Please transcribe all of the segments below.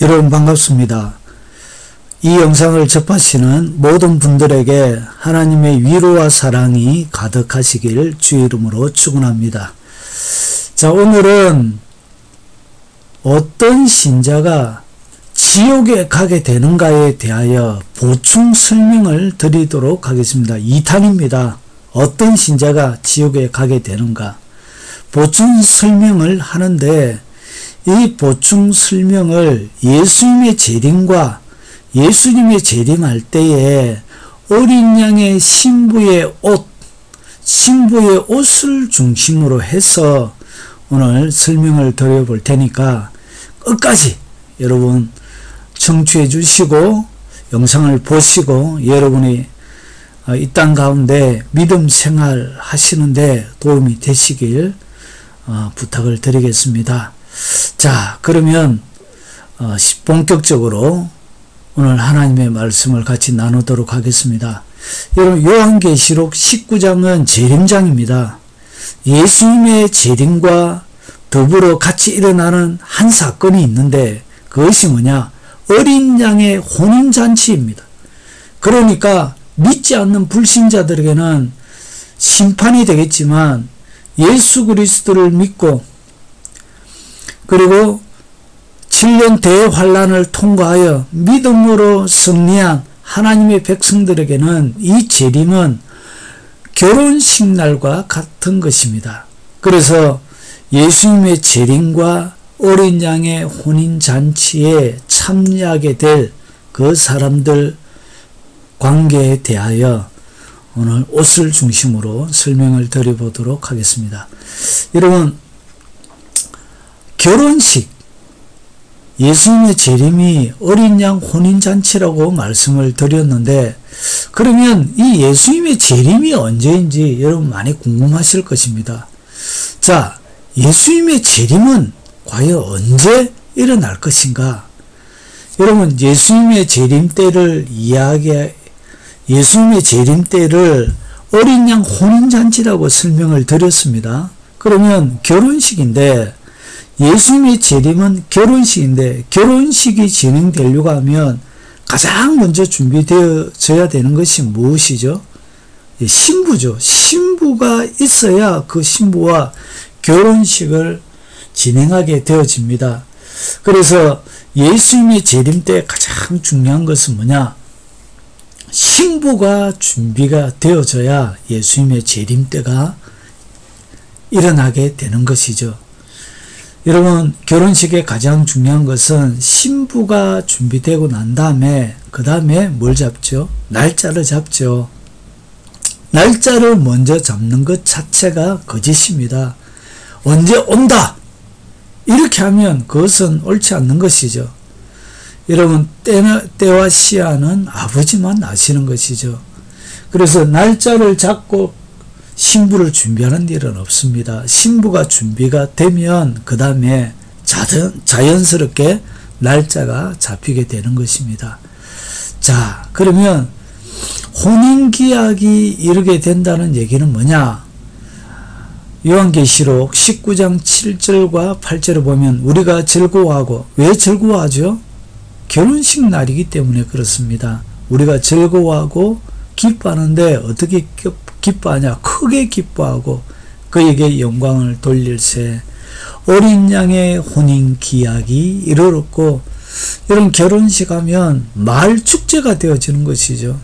여러분 반갑습니다. 이 영상을 접하시는 모든 분들에게 하나님의 위로와 사랑이 가득하시길 주의 이름으로 축원합니다. 자, 오늘은 어떤 신자가 지옥에 가게 되는가에 대하여 보충 설명을 드리도록 하겠습니다. 2탄입니다. 어떤 신자가 지옥에 가게 되는가. 보충 설명을 하는데 이 보충 설명을 예수님의 재림과 예수님의 재림할 때에 어린 양의 신부의 옷을 중심으로 해서 오늘 설명을 드려볼 테니까 끝까지 여러분 청취해 주시고 영상을 보시고 여러분이 이 땅 가운데 믿음 생활 하시는데 도움이 되시길 부탁을 드리겠습니다. 자, 그러면 본격적으로 오늘 하나님의 말씀을 같이 나누도록 하겠습니다. 여러분, 요한계시록 19장은 재림장입니다. 예수님의 재림과 더불어 같이 일어나는 한 사건이 있는데 그것이 뭐냐? 어린 양의 혼인잔치입니다. 그러니까 믿지 않는 불신자들에게는 심판이 되겠지만 예수 그리스도를 믿고 그리고 7년 대환란을 통과하여 믿음으로 승리한 하나님의 백성들에게는 이 재림은 결혼식 날과 같은 것입니다. 그래서 예수님의 재림과 어린 양의 혼인잔치에 참여하게 될 그 사람들 관계에 대하여 오늘 옷을 중심으로 설명을 드려보도록 하겠습니다. 여러분, 결혼식, 예수님의 재림이 어린 양 혼인잔치라고 말씀을 드렸는데 그러면 이 예수님의 재림이 언제인지 여러분 많이 궁금하실 것입니다. 자, 예수님의 재림은 과연 언제 일어날 것인가? 여러분, 예수님의 재림 때를 예수님의 재림 때를 어린 양 혼인잔치라고 설명을 드렸습니다. 그러면 결혼식인데 예수님의 재림은 결혼식인데 결혼식이 진행되려고 하면 가장 먼저 준비되어져야 되는 것이 무엇이죠? 신부죠. 신부가 있어야 그 신부와 결혼식을 진행하게 되어집니다. 그래서 예수님의 재림 때 가장 중요한 것은 뭐냐? 신부가 준비가 되어져야 예수님의 재림 때가 일어나게 되는 것이죠. 여러분, 결혼식의 가장 중요한 것은 신부가 준비되고 난 다음에 그 다음에 뭘 잡죠? 날짜를 잡죠. 날짜를 먼저 잡는 것 자체가 거짓입니다. 언제 온다! 이렇게 하면 그것은 옳지 않는 것이죠. 여러분, 때와 시한은 아버지만 아시는 것이죠. 그래서 날짜를 잡고 신부를 준비하는 일은 없습니다. 신부가 준비가 되면 그 다음에 자연스럽게 날짜가 잡히게 되는 것입니다. 자, 그러면 혼인기약이 이르게 된다는 얘기는 뭐냐? 요한계시록 19장 7절과 8절을 보면 우리가 즐거워하고, 왜 즐거워하죠? 결혼식 날이기 때문에 그렇습니다. 우리가 즐거워하고 기뻐하는데 어떻게 기뻐하냐? 크게 기뻐하고 그에게 영광을 돌릴세. 어린 양의 혼인 기약이 이르렀고, 이런 결혼식 하면 마을 축제가 되어지는 것이죠.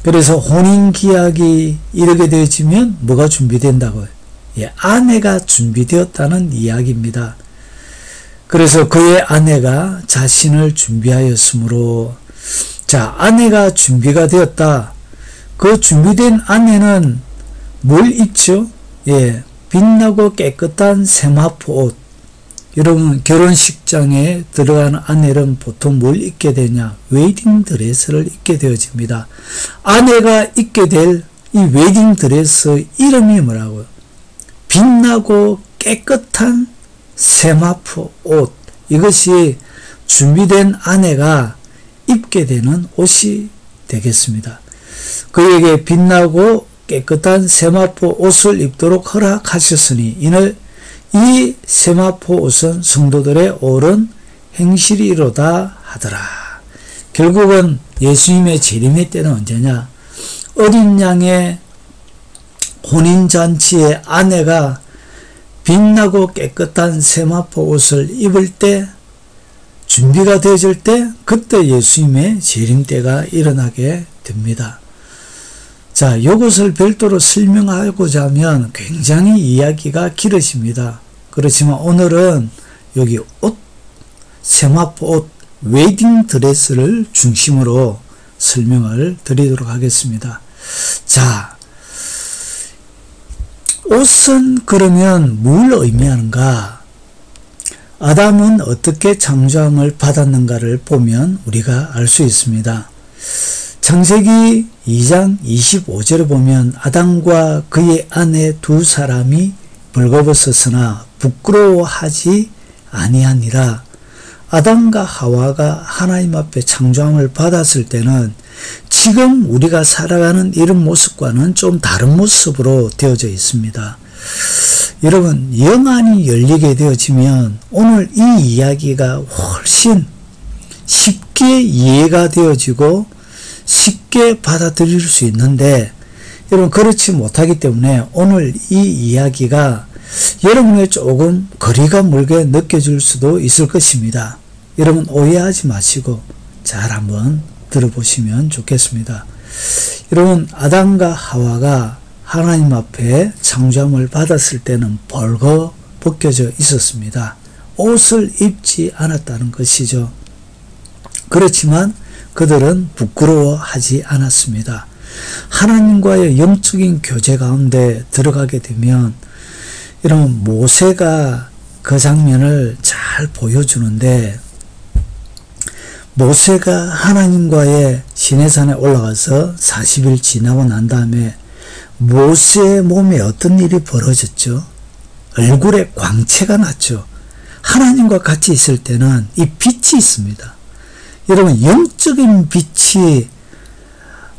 그래서 혼인 기약이 이르게 되어지면 뭐가 준비된다고요? 예, 아내가 준비되었다는 이야기입니다. 그래서 그의 아내가 자신을 준비하였으므로, 자, 아내가 준비가 되었다. 그 준비된 아내는 뭘 입죠? 예, 빛나고 깨끗한 세마포 옷. 여러분, 결혼식장에 들어가는 아내는 보통 뭘 입게 되냐? 웨딩 드레스를 입게 되어집니다. 아내가 입게 될 이 웨딩 드레스 이름이 뭐라고요? 빛나고 깨끗한 세마포 옷. 이것이 준비된 아내가 입게 되는 옷이 되겠습니다. 그에게 빛나고 깨끗한 세마포 옷을 입도록 허락하셨으니 이는 이 세마포 옷은 성도들의 옳은 행실이로다 하더라. 결국은 예수님의 재림의 때는 언제냐? 어린 양의 혼인잔치의 아내가 빛나고 깨끗한 세마포 옷을 입을 때, 준비가 되어질 때, 그때 예수님의 재림 때가 일어나게 됩니다. 자, 이것을 별도로 설명하고자 하면 굉장히 이야기가 길어집니다. 그렇지만 오늘은 여기 옷, 세마포 옷, 웨딩 드레스를 중심으로 설명을 드리도록 하겠습니다. 자, 옷은 그러면 뭘 의미하는가? 아담은 어떻게 창조함을 받았는가를 보면 우리가 알 수 있습니다. 창세기 2장 25절에 보면 아담과 그의 아내 두 사람이 벌거벗었으나 부끄러워하지 아니하니라. 아담과 하와가 하나님 앞에 창조함을 받았을 때는 지금 우리가 살아가는 이런 모습과는 좀 다른 모습으로 되어져 있습니다. 여러분, 영안이 열리게 되어지면 오늘 이 이야기가 훨씬 쉽게 이해가 되어지고 쉽게 받아들일 수 있는데, 여러분 그렇지 못하기 때문에 오늘 이 이야기가 여러분에게 조금 거리가 멀게 느껴질 수도 있을 것입니다. 여러분 오해하지 마시고 잘 한번 들어보시면 좋겠습니다. 여러분, 아담과 하와가 하나님 앞에 창조함을 받았을 때는 벌거 벗겨져 있었습니다. 옷을 입지 않았다는 것이죠. 그렇지만 그들은 부끄러워하지 않았습니다. 하나님과의 영적인 교제 가운데 들어가게 되면, 여러분, 모세가 그 장면을 잘 보여주는데, 모세가 하나님과의 시내산에 올라가서 40일 지나고 난 다음에 모세의 몸에 어떤 일이 벌어졌죠? 얼굴에 광채가 났죠. 하나님과 같이 있을 때는 이 빛이 있습니다. 여러분, 영적인 빛이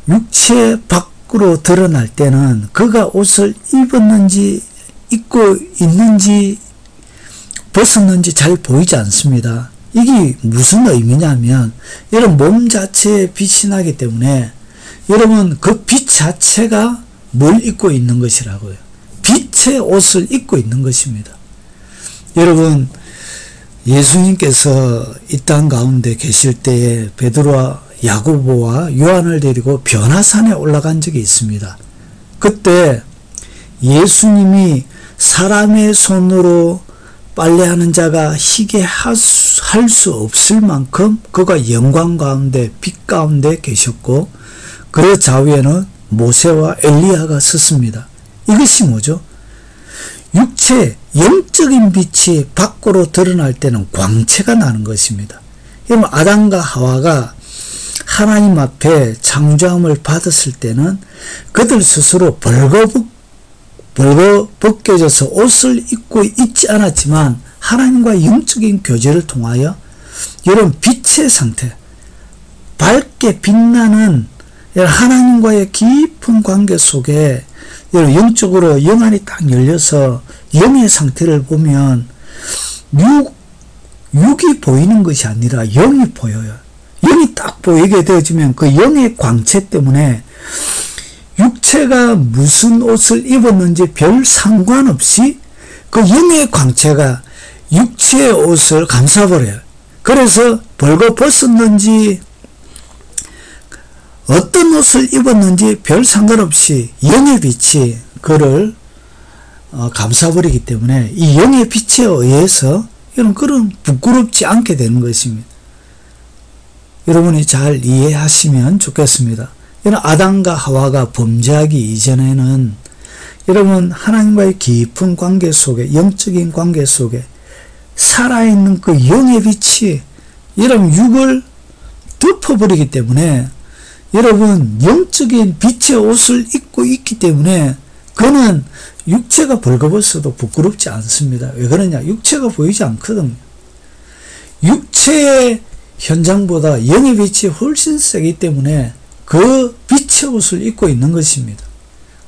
육체 밖으로 드러날 때는 그가 옷을 입었는지 입고 있는지 벗었는지 잘 보이지 않습니다. 이게 무슨 의미냐면, 여러분 몸 자체에 빛이 나기 때문에 여러분 그 빛 자체가 뭘 입고 있는 것이라고요. 빛의 옷을 입고 있는 것입니다. 여러분, 예수님께서 이 땅 가운데 계실 때에 베드로와 야고보와 요한을 데리고 변화산에 올라간 적이 있습니다. 그때 예수님이 사람의 손으로 빨래하는 자가 희게 할 수 없을 만큼 그가 영광 가운데 빛 가운데 계셨고, 그 좌우에는 모세와 엘리야가 섰습니다. 이것이 뭐죠? 육체, 영적인 빛이 밖으로 드러날 때는 광채가 나는 것입니다. 여러분, 아담과 하와가 하나님 앞에 창조함을 받았을 때는 그들 스스로 벌거벗겨져서 옷을 입고 있지 않았지만 하나님과 영적인 교제를 통하여 여러분 빛의 상태, 밝게 빛나는 하나님과의 깊은 관계 속에 여러분 영적으로 영안이 딱 열려서 영의 상태를 보면 육이 보이는 것이 아니라 영이 보여요. 영이 딱 보이게 되어지면 그 영의 광채 때문에 육체가 무슨 옷을 입었는지 별 상관없이 그 영의 광채가 육체의 옷을 감싸버려요. 그래서 벌거벗었는지 어떤 옷을 입었는지 별 상관없이 영의 빛이 그를 감싸버리기 때문에 이 영의 빛에 의해서 여러분 그런 부끄럽지 않게 되는 것입니다. 여러분이 잘 이해하시면 좋겠습니다. 여러분, 아담과 하와가 범죄하기 이전에는 여러분 하나님과의 깊은 관계 속에, 영적인 관계 속에 살아있는 그 영의 빛이 여러분 육을 덮어버리기 때문에 여러분 영적인 빛의 옷을 입고 있기 때문에 그는 육체가 벌거벗어도 부끄럽지 않습니다. 왜 그러냐? 육체가 보이지 않거든요. 육체의 현장보다 영의 빛이 훨씬 세기 때문에 그 빛의 옷을 입고 있는 것입니다.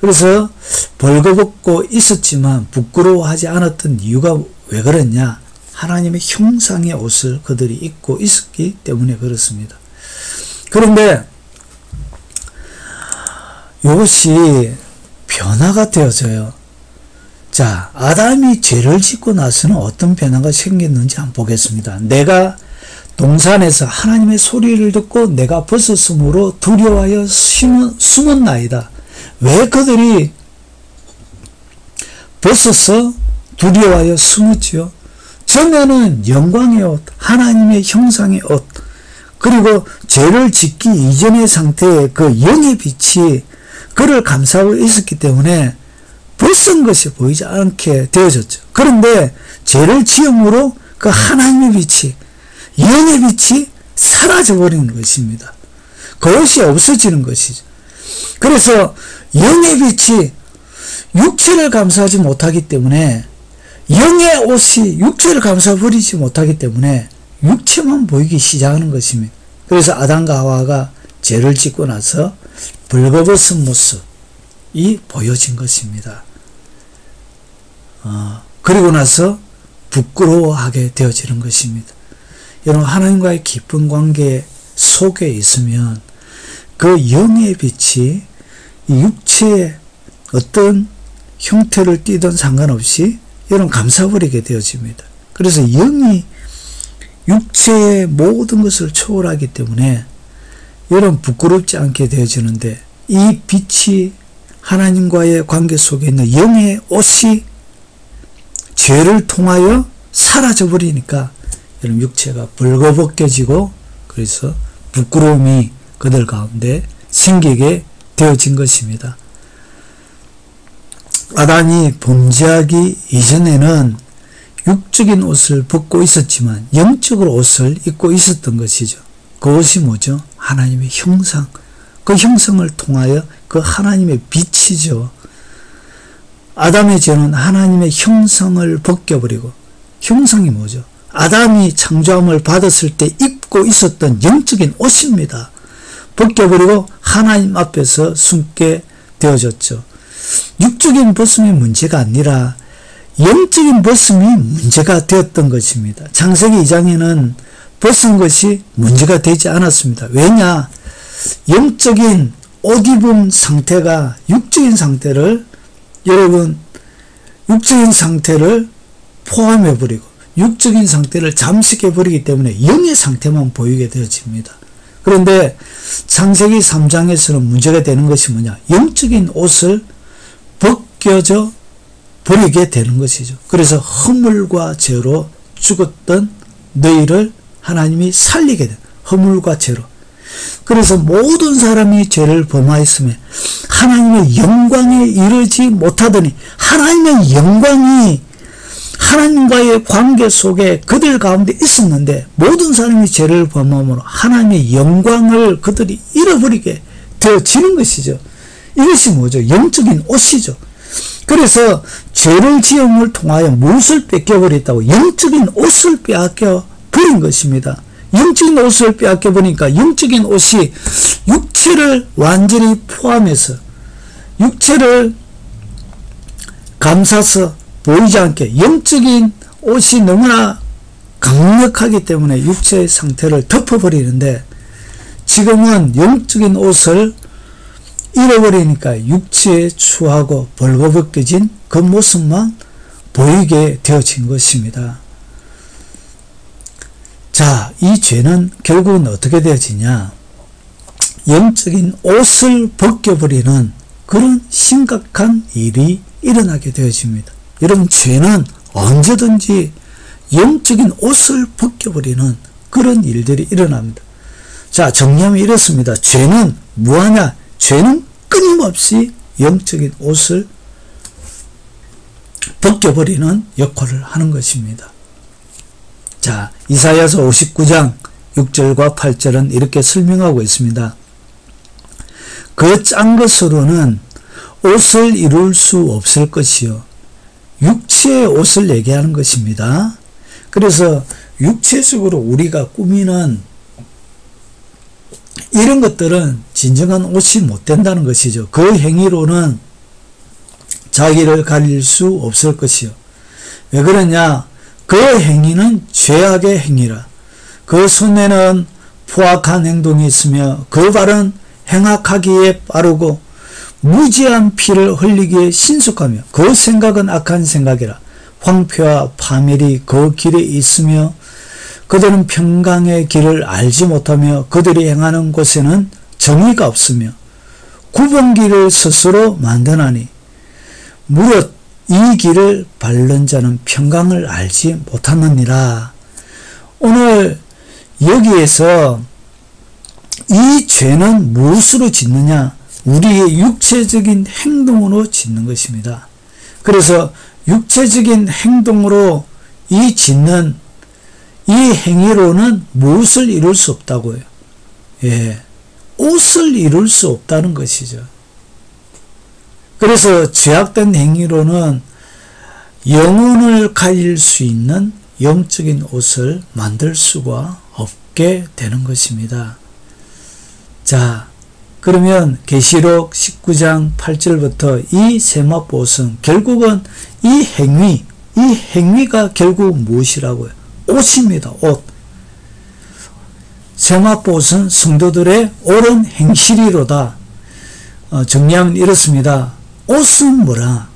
그래서 벌거벗고 있었지만 부끄러워하지 않았던 이유가 왜 그랬냐? 하나님의 형상의 옷을 그들이 입고 있었기 때문에 그렇습니다. 그런데 이것이 변화가 되어져요. 자, 아담이 죄를 짓고 나서는 어떤 변화가 생겼는지 한번 보겠습니다. 내가 동산에서 하나님의 소리를 듣고 내가 벗었으므로 두려워하여 숨었나이다. 왜 그들이 벗어서 두려워하여 숨었지요? 전에는 영광의 옷, 하나님의 형상의 옷, 그리고 죄를 짓기 이전의 상태의 그 영의 빛이 그를 감싸고 있었기 때문에 벗은 것이 보이지 않게 되어졌죠. 그런데 죄를 지음으로 그 하나님의 빛이, 영의 빛이 사라져버리는 것입니다. 그것이 없어지는 것이죠. 그래서 영의 빛이 육체를 감싸지 못하기 때문에, 영의 옷이 육체를 감싸버리지 못하기 때문에 육체만 보이기 시작하는 것입니다. 그래서 아담과 하와가 죄를 짓고 나서 벌거벗은 모습이 보여진 것입니다. 그리고 나서 부끄러워하게 되어지는 것입니다. 여러분, 하나님과의 깊은 관계 속에 있으면 그 영의 빛이 육체의 어떤 형태를 띠든 상관없이 여러분 감싸버리게 되어집니다. 그래서 영이 육체의 모든 것을 초월하기 때문에 여러분 부끄럽지 않게 되어지는데, 이 빛이 하나님과의 관계 속에 있는 영의 옷이 죄를 통하여 사라져버리니까 여러분 육체가 벌거벗겨지고, 그래서 부끄러움이 그들 가운데 생기게 되어진 것입니다. 아담이 범죄하기 이전에는 육적인 옷을 벗고 있었지만 영적으로 옷을 입고 있었던 것이죠. 그 옷이 뭐죠? 하나님의 형상. 그 형상을 통하여 그 하나님의 빛이죠. 아담의 죄는 하나님의 형상을 벗겨버리고, 형상이 뭐죠? 아담이 창조함을 받았을 때 입고 있었던 영적인 옷입니다. 벗겨버리고 하나님 앞에서 숨게 되어졌죠. 육적인 벗음이 문제가 아니라 영적인 벗음이 문제가 되었던 것입니다. 창세기 2장에는 벗은 것이 문제가 되지 않았습니다. 왜냐? 영적인 옷 입은 상태가 육적인 상태를, 여러분, 육적인 상태를 포함해버리고 육적인 상태를 잠식해버리기 때문에 영의 상태만 보이게 되어집니다. 그런데 창세기 3장에서는 문제가 되는 것이 뭐냐? 영적인 옷을 벗겨져 버리게 되는 것이죠. 그래서 허물과 죄로 죽었던 너희를 하나님이 살리게 돼. 허물과 죄로. 그래서 모든 사람이 죄를 범하였으며 하나님의 영광에 이르지 못하더니, 하나님의 영광이 하나님과의 관계 속에 그들 가운데 있었는데 모든 사람이 죄를 범함으로 하나님의 영광을 그들이 잃어버리게 되어지는 것이죠. 이것이 뭐죠? 영적인 옷이죠. 그래서 죄를 지음을 통하여 무엇을 뺏겨버렸다고? 영적인 옷을 빼앗겨버린 것입니다. 영적인 옷을 빼앗겨버리니까 영적인 옷이 육체를 완전히 포함해서 육체를 감싸서 보이지 않게, 영적인 옷이 너무나 강력하기 때문에 육체의 상태를 덮어버리는데, 지금은 영적인 옷을 잃어버리니까 육체에 추하고 벌거벗겨진 그 모습만 보이게 되어진 것입니다. 자, 이 죄는 결국은 어떻게 되어지냐? 영적인 옷을 벗겨버리는 그런 심각한 일이 일어나게 되어집니다. 여러분, 죄는 언제든지 영적인 옷을 벗겨버리는 그런 일들이 일어납니다. 자, 정리하면 이렇습니다. 죄는 뭐하냐? 죄는 끊임없이 영적인 옷을 벗겨버리는 역할을 하는 것입니다. 자, 이사야서 59장 6절과 8절은 이렇게 설명하고 있습니다. 그 짠 것으로는 옷을 이룰 수 없을 것이요. 육체의 옷을 얘기하는 것입니다. 그래서 육체적으로 우리가 꾸미는 이런 것들은 진정한 옷이 못 된다는 것이죠. 그 행위로는 자기를 가릴 수 없을 것이요. 왜 그러냐? 그 행위는 죄악의 행위라. 그 손에는 포악한 행동이 있으며 그 발은 행악하기에 빠르고 무지한 피를 흘리기에 신속하며 그 생각은 악한 생각이라. 황폐와 파멸이 그 길에 있으며 그들은 평강의 길을 알지 못하며 그들이 행하는 곳에는 정의가 없으며 구분길을 스스로 만드나니 무릇 이 길을 밟는 자는 평강을 알지 못하느니라. 오늘 여기에서 이 죄는 무엇으로 짓느냐? 우리의 육체적인 행동으로 짓는 것입니다. 그래서 육체적인 행동으로 이 짓는 이 행위로는 무엇을 이룰 수 없다고요? 옷을 이룰 수 없다는 것이죠. 그래서 죄악된 행위로는 영혼을 가릴 수 있는 영적인 옷을 만들 수가 없게 되는 것입니다. 자, 그러면 계시록 19장 8절부터 이 세마포옷은 결국은 이 행위가 결국 무엇이라고요? 옷입니다. 옷. 세마포옷은 성도들의 옳은 행실이로다. 정리하면 이렇습니다. 옷은 뭐라?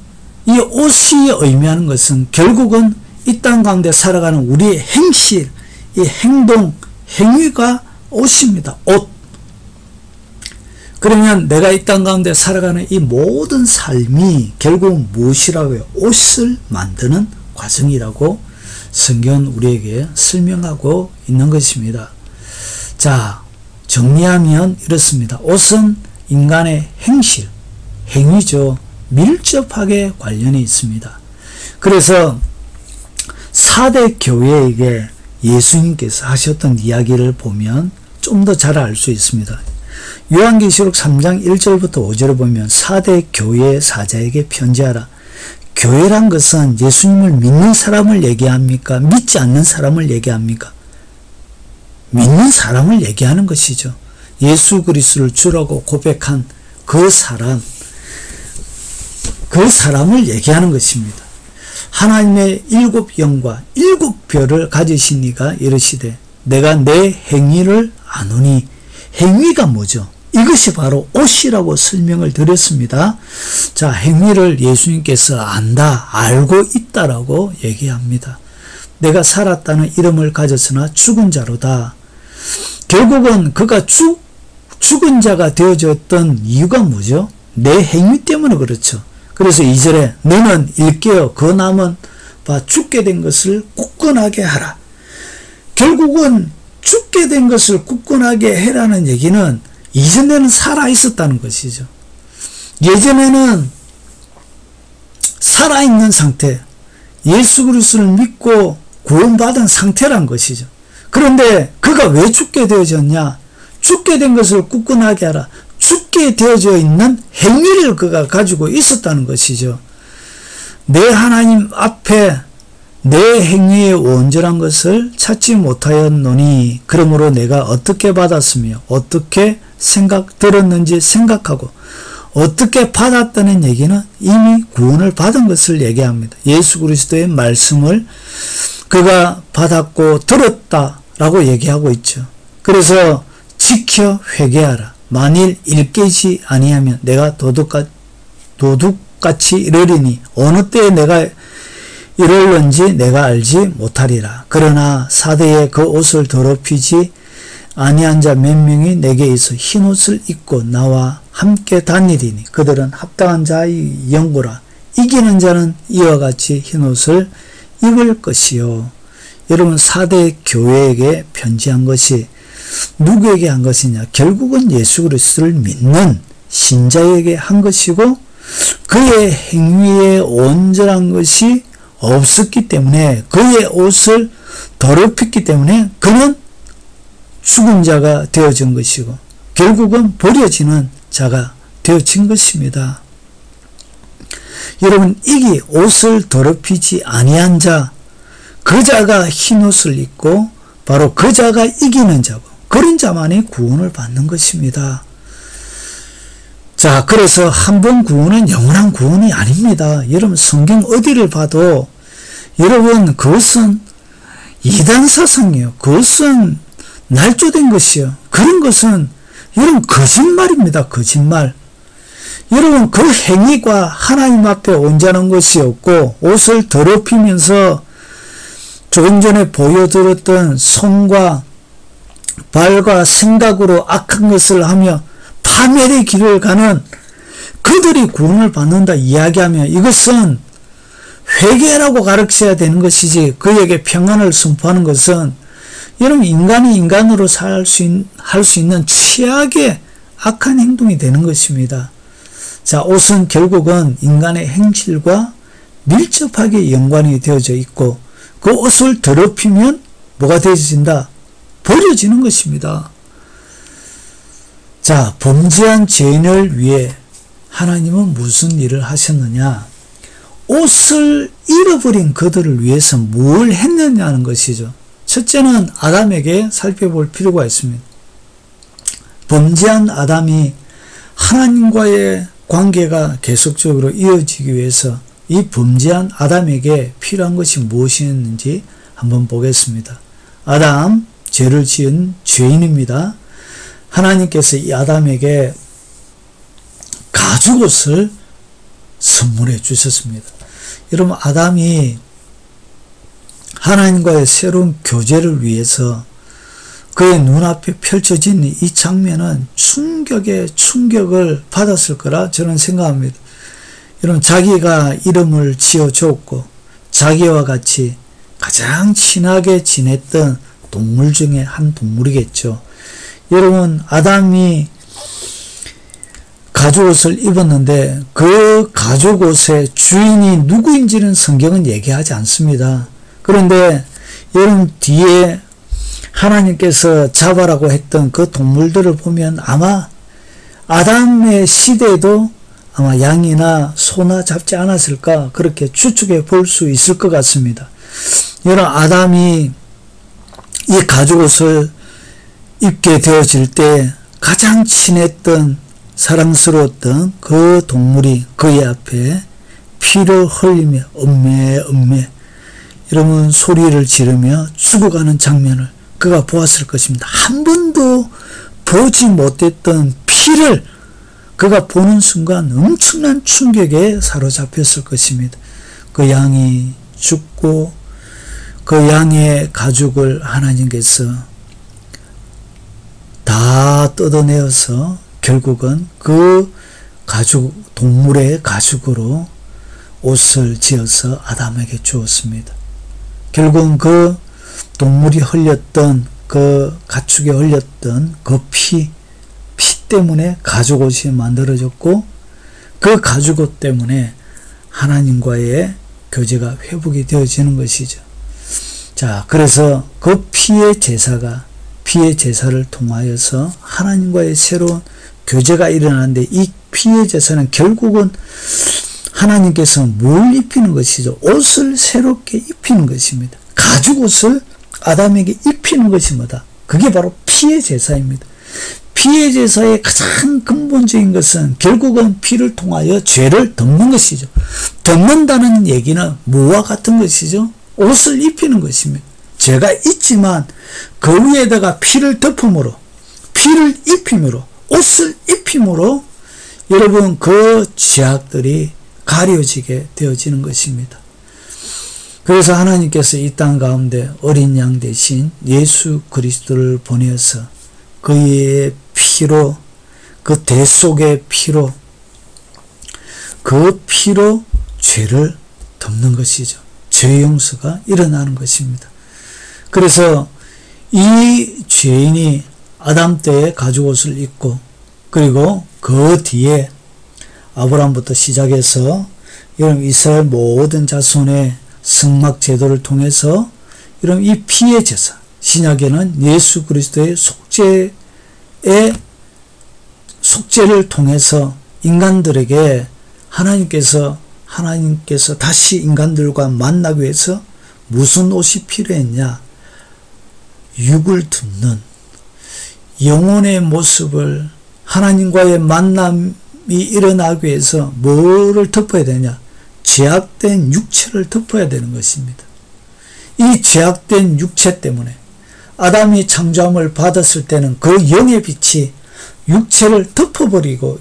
이 옷이 의미하는 것은 결국은 이 땅 가운데 살아가는 우리의 행실, 이 행동, 행위가 옷입니다. 옷. 그러면 내가 이 땅 가운데 살아가는 이 모든 삶이 결국 무엇이라고요? 옷을 만드는 과정이라고 성경은 우리에게 설명하고 있는 것입니다. 자, 정리하면 이렇습니다. 옷은 인간의 행실, 행위죠. 밀접하게 관련이 있습니다. 그래서 4대 교회에게 예수님께서 하셨던 이야기를 보면 좀 더 잘 알 수 있습니다. 요한계시록 3장 1절부터 5절을 보면 4대 교회의 사자에게 편지하라. 교회란 것은 예수님을 믿는 사람을 얘기합니까? 믿지 않는 사람을 얘기합니까? 믿는 사람을 얘기하는 것이죠. 예수 그리스도를 주라고 고백한 그 사람을 얘기하는 것입니다. 하나님의 7영과 7별을 가지신 이가 이르시되 내가 내 행위를 아노니. 행위가 뭐죠? 이것이 바로 옷이라고 설명을 드렸습니다. 자, 행위를 예수님께서 안다, 알고 있다라고 얘기합니다. 내가 살았다는 이름을 가졌으나 죽은 자로다. 결국은 그가 죽은 자가 되어졌던 이유가 뭐죠? 내 행위 때문에 그렇죠. 그래서 2절에 너는 일깨어 그 남은 바 죽게 된 것을 굳건하게 하라. 결국은 죽게 된 것을 굳건하게 해라는 얘기는 이전에는 살아있었다는 것이죠. 예전에는 살아있는 상태, 예수 그리스도를 믿고 구원받은 상태란 것이죠. 그런데 그가 왜 죽게 되어졌냐? 죽게 된 것을 굳건하게 하라. 죽게 되어져 있는 행위를 그가 가지고 있었다는 것이죠. 내 하나님 앞에 내 행위의 온전한 것을 찾지 못하였노니 그러므로 내가 어떻게 받았으며 어떻게 들었는지 생각하고 어떻게 받았다는 얘기는 이미 구원을 받은 것을 얘기합니다. 예수 그리스도의 말씀을 그가 받았고 들었다라고 얘기하고 있죠. 그래서 지켜 회개하라. 만일 일깨지 아니하면 내가 도둑같이 이르리니 어느 때에 내가 이럴런지 내가 알지 못하리라. 그러나 사대에 그 옷을 더럽히지 아니한 자 몇 명이 내게 있어 흰옷을 입고 나와 함께 다니리니 그들은 합당한 자의 연고라. 이기는 자는 이와 같이 흰옷을 입을 것이요. 여러분, 4대 교회에게 편지한 것이 누구에게 한 것이냐? 결국은 예수 그리스도를 믿는 신자에게 한 것이고 그의 행위에 온전한 것이 없었기 때문에 그의 옷을 더럽혔기 때문에 그는 죽은 자가 되어진 것이고 결국은 버려지는 자가 되어진 것입니다. 여러분, 이기 옷을 더럽히지 아니한 자, 그 자가 흰옷을 입고 바로 그 자가 이기는 자고 그런 자만이 구원을 받는 것입니다. 자, 그래서 한 번 구원은 영원한 구원이 아닙니다. 여러분, 성경 어디를 봐도 여러분, 그것은 이단 사상이에요. 그것은 날조된 것이요. 그런 것은 여러분 거짓말입니다. 거짓말. 여러분, 그 행위가 하나님 앞에 온전한 것이었고, 옷을 더럽히면서 조금 전에 보여드렸던 손과 발과 생각으로 악한 것을 하며 파멸의 길을 가는 그들이 구원을 받는다 이야기하며, 이것은 회개라고 가르쳐야 되는 것이지, 그에게 평안을 선포하는 것은 여러분 인간이 인간으로 할 수 있는 최악의 악한 행동이 되는 것입니다. 자, 옷은 결국은 인간의 행실과 밀접하게 연관이 되어져 있고, 그 옷을 더럽히면 뭐가 되어진다? 버려지는 것입니다. 자, 범죄한 죄인을 위해 하나님은 무슨 일을 하셨느냐? 옷을 잃어버린 그들을 위해서 뭘 했느냐는 것이죠. 첫째는 아담에게 살펴볼 필요가 있습니다. 범죄한 아담이 하나님과의 관계가 계속적으로 이어지기 위해서 이 범죄한 아담에게 필요한 것이 무엇이었는지 한번 보겠습니다. 아담, 죄를 지은 죄인입니다. 하나님께서 이 아담에게 가죽옷을 선물해 주셨습니다. 여러분, 아담이 하나님과의 새로운 교제를 위해서 그의 눈앞에 펼쳐진 이 장면은 충격에 충격을 받았을 거라 저는 생각합니다. 여러분, 자기가 이름을 지어줬고 자기와 같이 가장 친하게 지냈던 동물 중에 한 동물이겠죠. 여러분, 아담이 가죽옷을 입었는데 그 가죽옷의 주인이 누구인지는 성경은 얘기하지 않습니다. 그런데 여러분, 뒤에 하나님께서 잡아라고 했던 그 동물들을 보면 아마 아담의 시대에도 아마 양이나 소나 잡지 않았을까, 그렇게 추측해 볼 수 있을 것 같습니다. 여러분, 아담이 이 가죽옷을 입게 되어질 때 가장 친했던 사랑스러웠던 그 동물이 그의 앞에 피를 흘리며 엄매 여러분 소리를 지르며 죽어가는 장면을 그가 보았을 것입니다. 한 번도 보지 못했던 피를 그가 보는 순간 엄청난 충격에 사로잡혔을 것입니다. 그 양이 죽고 그 양의 가죽을 하나님께서 다 뜯어내어서 결국은 그 가죽, 동물의 가죽으로 옷을 지어서 아담에게 주었습니다. 결국은 그 동물이 흘렸던, 그 가축에 흘렸던 그 피 때문에 가죽옷이 만들어졌고, 그 가죽옷 때문에 하나님과의 교제가 회복이 되어지는 것이죠. 자, 그래서 그 피의 제사를 통하여서 하나님과의 새로운 교제가 일어나는데, 이 피의 제사는 결국은 하나님께서 뭘 입히는 것이죠? 옷을 새롭게 입히는 것입니다. 가죽옷을 아담에게 입히는 것이 뭐다? 그게 바로 피의 제사입니다. 피의 제사의 가장 근본적인 것은 결국은 피를 통하여 죄를 덮는 것이죠. 덮는다는 얘기는 뭐와 같은 것이죠? 옷을 입히는 것입니다. 죄가 있지만 그 위에다가 피를 덮음으로, 피를 입힘으로, 옷을 입힘으로 여러분 그 죄악들이 가려지게 되어지는 것입니다. 그래서 하나님께서 이 땅 가운데 어린 양 대신 예수 그리스도를 보내어서 그의 피로, 그 대속의 피로, 그 피로 죄를 덮는 것이죠. 죄 용서가 일어나는 것입니다. 그래서 이 죄인이 아담 때의 가죽옷을 입고, 그리고 그 뒤에 아브라함부터 시작해서 여러분 이스라엘 모든 자손의 성막 제도를 통해서 여러분 이 피의 제사, 신약에는 예수 그리스도의 속죄를 통해서 인간들에게 하나님께서 다시 인간들과 만나기 위해서 무슨 옷이 필요했냐? 육을 덮는 영혼의 모습을, 하나님과의 만남이 일어나기 위해서 뭐를 덮어야 되냐? 죄악된 육체를 덮어야 되는 것입니다. 이 죄악된 육체 때문에 아담이 창조함을 받았을 때는 그 영의 빛이 육체를 덮어버리고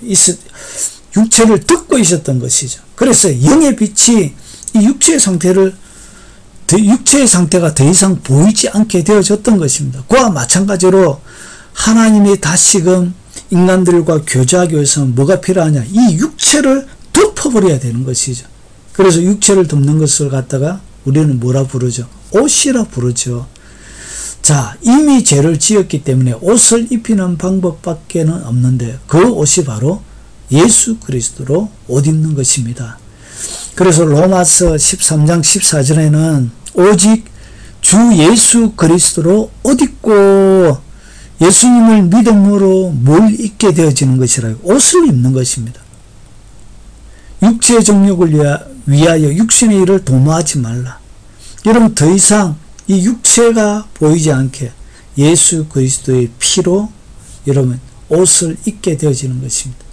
육체를 덮고 있었던 것이죠. 그래서 영의 빛이 이 육체의 상태가 더 이상 보이지 않게 되어졌던 것입니다. 그와 마찬가지로 하나님이 다시금 인간들과 교제하기 위해서는 뭐가 필요하냐? 이 육체를 덮어버려야 되는 것이죠. 그래서 육체를 덮는 것을 갖다가 우리는 뭐라 부르죠? 옷이라 부르죠. 자, 이미 죄를 지었기 때문에 옷을 입히는 방법밖에는 없는데 그 옷이 바로 예수 그리스도로 옷 입는 것입니다. 그래서 로마서 13장 14절에는 오직 주 예수 그리스도로 옷 입고 예수님을 믿음으로 뭘 입게 되어지는 것이라 옷을 입는 것입니다. 육체의 정욕을 위하여 육신의 일을 도모하지 말라. 여러분 더 이상 이 육체가 보이지 않게 예수 그리스도의 피로 여러분 옷을 입게 되어지는 것입니다.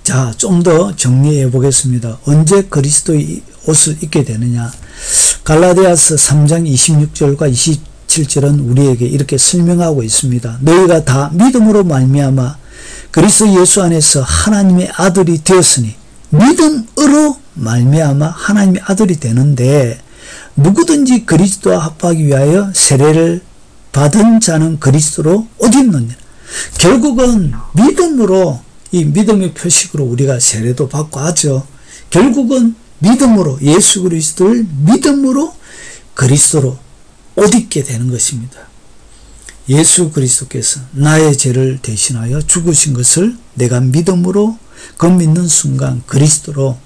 자, 좀 더 정리해 보겠습니다. 언제 그리스도의 옷을 입게 되느냐? 갈라디아서 3장 26절과 27절은 우리에게 이렇게 설명하고 있습니다. 너희가 다 믿음으로 말미암아 그리스도 예수 안에서 하나님의 아들이 되었으니 믿음으로 말미암아 하나님의 아들이 되는데 누구든지 그리스도와 합하기 위하여 세례를 받은 자는 그리스도로 옷 입느니라. 결국은 믿음으로 이 믿음의 표식으로 우리가 세례도 받고 하죠. 결국은 믿음으로 예수 그리스도를 믿음으로 그리스도로 옷 입게 되는 것입니다. 예수 그리스도께서 나의 죄를 대신하여 죽으신 것을 내가 믿음으로 그 믿는 순간 그리스도로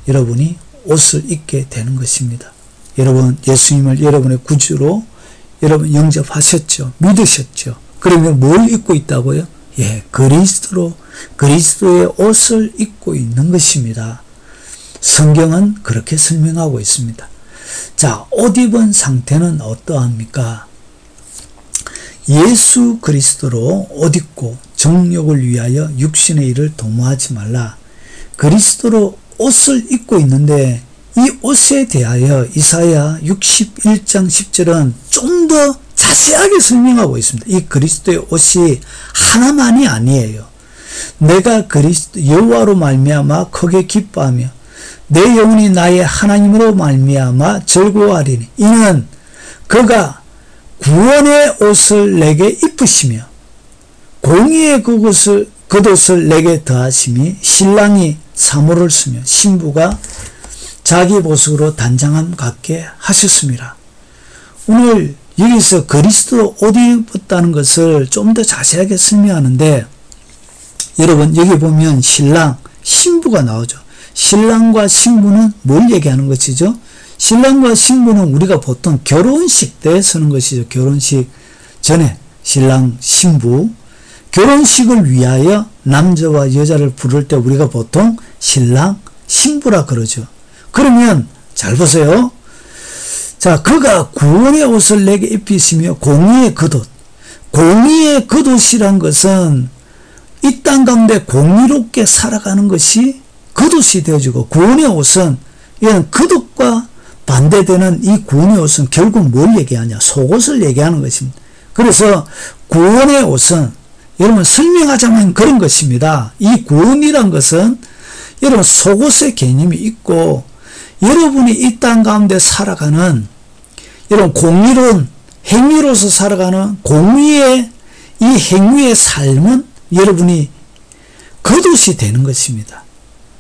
여러분이 옷을 입게 되는 것입니다. 여러분 예수님을 여러분의 구주로 여러분 영접하셨죠. 믿으셨죠. 그러면 뭘 입고 있다고요? 예, 그리스도로 그리스도의 옷을 입고 있는 것입니다. 성경은 그렇게 설명하고 있습니다. 자, 옷 입은 상태는 어떠합니까? 예수 그리스도로 옷 입고 정욕을 위하여 육신의 일을 도모하지 말라. 그리스도로 옷을 입고 있는데 이 옷에 대하여 이사야 61장 10절은 좀 더 자세하게 설명하고 있습니다. 이 그리스도의 옷이 하나만이 아니에요. 내가 그리스도 여호와로 말미암아 크게 기뻐하며 내 영혼이 나의 하나님으로 말미암아 즐거워하리니 이는 그가 구원의 옷을 내게 입으시며 공의의 겉옷을 내게 더하심이 신랑이 사모를 쓰며 신부가 자기 보석으로 단장함 같게 하셨습니다. 오늘 여기서 그리스도로 옷 입었다는 것을 좀 더 자세하게 설명하는데 여러분 여기 보면 신랑, 신부가 나오죠. 신랑과 신부는 뭘 얘기하는 것이죠? 신랑과 신부는 우리가 보통 결혼식 때 쓰는 것이죠. 결혼식 전에 신랑, 신부. 결혼식을 위하여 남자와 여자를 부를 때 우리가 보통 신랑, 신부라 그러죠. 그러면 잘 보세요. 자, 그가 구원의 옷을 내게 입히시며 공의의 겉옷. 공의의 겉옷이란 것은 이 땅 가운데 공의롭게 살아가는 것이 겉옷이 되어지고 구원의 옷은 이런 겉옷과 반대되는 이 구원의 옷은 결국 뭘 얘기하냐? 속옷을 얘기하는 것입니다. 그래서 구원의 옷은 여러분 설명하자면 그런 것입니다. 이 구원이란 것은 여러분 속옷의 개념이 있고 여러분이 이 땅 가운데 살아가는 여러분 공의로운 행위로서 살아가는 공의의 이 행위의 삶은 여러분이 겉옷이 되는 것입니다.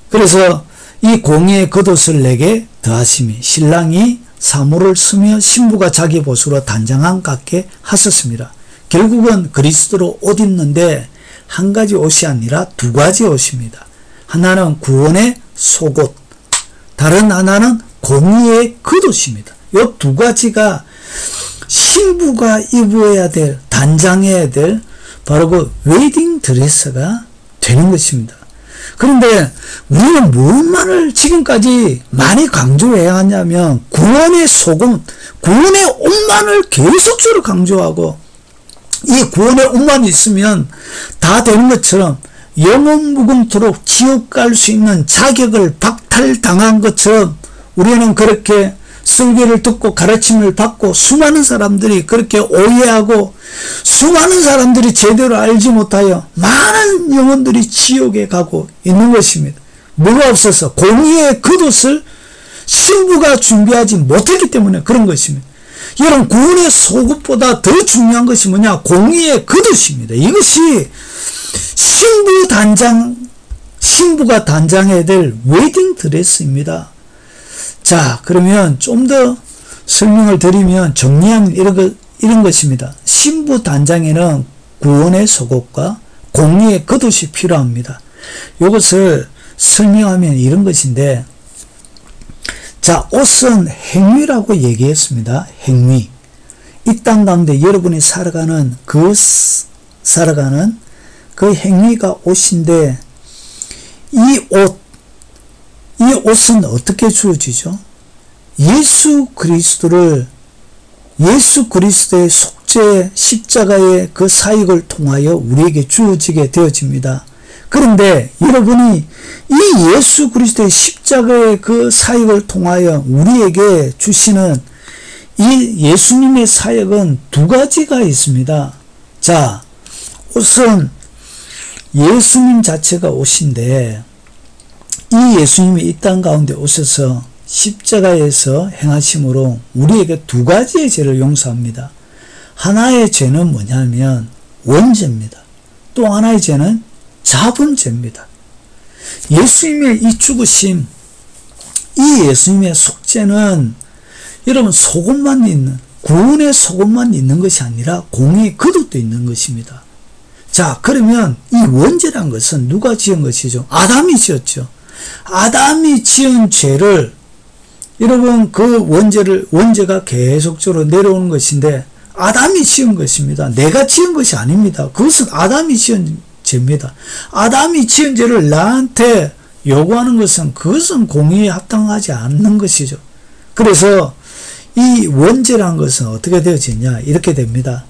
그래서 이 공의의 겉옷을 내게 더하심이 신랑이 사모를 쓰며 신부가 자기 보수로 단장함 같게 하셨습니다. 결국은 그리스도로 옷 입는데 한 가지 옷이 아니라 두 가지 옷입니다. 하나는 구원의 속옷, 다른 하나는 공의의 겉옷입니다. 이 두 가지가 신부가 입어야 될, 단장해야 될 바로 그 웨딩 드레스가 되는 것입니다. 그런데 우리는 무엇만을 지금까지 많이 강조해야 하냐면 구원의 속옷, 구원의 옷만을 계속적으로 강조하고 이 구원의 옷만 있으면 다 되는 것처럼 영원 무궁토록 지옥 갈 수 있는 자격을 박탈당한 것처럼 우리는 그렇게 설교를 듣고 가르침을 받고 수많은 사람들이 그렇게 오해하고 수많은 사람들이 제대로 알지 못하여 많은 영혼들이 지옥에 가고 있는 것입니다. 뭐가 없어서? 공의의 겉옷을 신부가 준비하지 못했기 때문에 그런 것입니다. 여러분, 구원의 속옷보다 더 중요한 것이 뭐냐? 공의의 겉옷입니다. 이것이 신부가 단장해야 될 웨딩 드레스입니다. 자, 그러면 좀 더 설명을 드리면, 정리하면 이런 것입니다. 신부 단장에는 구원의 속옷과 공의의 겉옷이 필요합니다. 이것을 설명하면 이런 것인데, 자, 옷은 행위라고 얘기했습니다. 행위. 이 땅 가운데 여러분이 살아가는 그 행위가 옷인데, 이 옷은 어떻게 주어지죠? 예수 그리스도의 속죄 십자가의 그 사역을 통하여 우리에게 주어지게 되어집니다. 그런데 여러분이 이 예수 그리스도의 십자가의 그 사역을 통하여 우리에게 주시는 이 예수님의 사역은 두 가지가 있습니다. 자, 옷은 예수님 자체가 옷인데, 이 예수님이 이 땅 가운데 오셔서 십자가에서 행하심으로 우리에게 두 가지의 죄를 용서합니다. 하나의 죄는 뭐냐면 원죄입니다. 또 하나의 죄는 자범죄입니다. 예수님의 이 죽으심, 이 예수님의 속죄는 여러분 속옷만 있는, 구원의 속옷만 있는 것이 아니라 공의의 겉옷도 있는 것입니다. 자, 그러면 이 원죄란 것은 누가 지은 것이죠? 아담이 지었죠. 아담이 지은 죄를, 여러분 그 원죄가 계속적으로 내려오는 것인데 아담이 지은 것입니다. 내가 지은 것이 아닙니다. 그것은 아담이 지은 죄입니다. 아담이 지은 죄를 나한테 요구하는 것은, 그것은 공의에 합당하지 않는 것이죠. 그래서 이 원죄란 것은 어떻게 되어지냐, 이렇게 됩니다.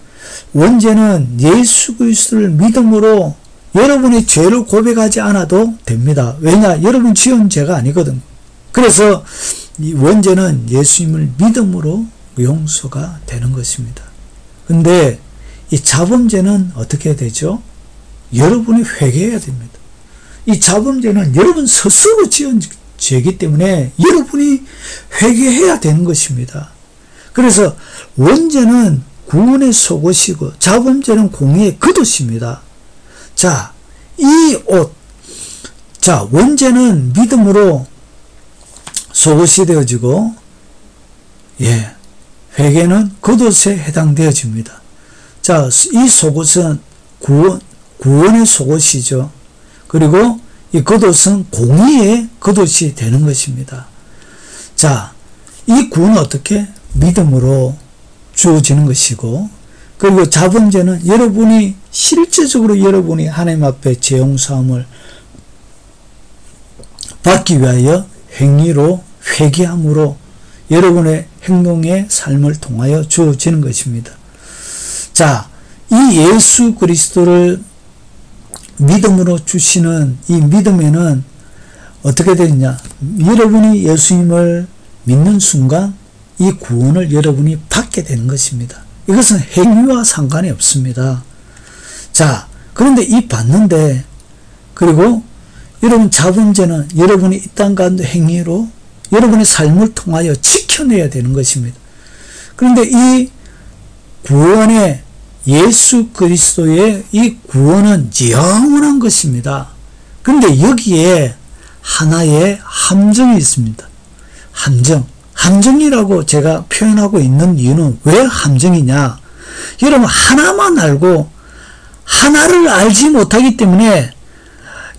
원죄는 예수 그리스도를 믿음으로 여러분이 죄를 고백하지 않아도 됩니다. 왜냐? 여러분 지은 죄가 아니거든. 그래서 이 원죄는 예수님을 믿음으로 용서가 되는 것입니다. 근데 이 자범죄는 어떻게 되죠? 여러분이 회개해야 됩니다. 이 자범죄는 여러분 스스로 지은 죄이기 때문에 여러분이 회개해야 되는 것입니다. 그래서 원죄는 구원의 속옷이고 자범죄는 공의의 겉옷입니다. 자, 이 옷, 자, 원죄는 믿음으로 속옷이 되어지고, 회개는 겉옷에 해당되어집니다. 자, 이 속옷은 구원의 속옷이죠. 그리고 이 겉옷은 공의의 겉옷이 되는 것입니다. 자, 이 구원은 어떻게? 믿음으로 주어지는 것이고, 그리고 자범죄는 여러분이 실제적으로 여러분이 하나님 앞에 죄 용서함을 받기 위하여 행위로 회개함으로 여러분의 행동의 삶을 통하여 주어지는 것입니다. 자, 이 예수 그리스도를 믿음으로 주시는 이 믿음에는 어떻게 되느냐? 여러분이 예수님을 믿는 순간 이 구원을 여러분이 받게 되는 것입니다. 이것은 행위와 상관이 없습니다. 자, 그런데 이 받는데, 그리고 여러분 자범죄는 여러분이 이 땅 가운데 행위로 여러분의 삶을 통하여 지켜내야 되는 것입니다. 그런데 이 구원의 예수 그리스도의 이 구원은 영원한 것입니다. 그런데 여기에 하나의 함정이 있습니다. 함정이라고 제가 표현하고 있는 이유는 왜 함정이냐? 여러분 하나만 알고 하나를 알지 못하기 때문에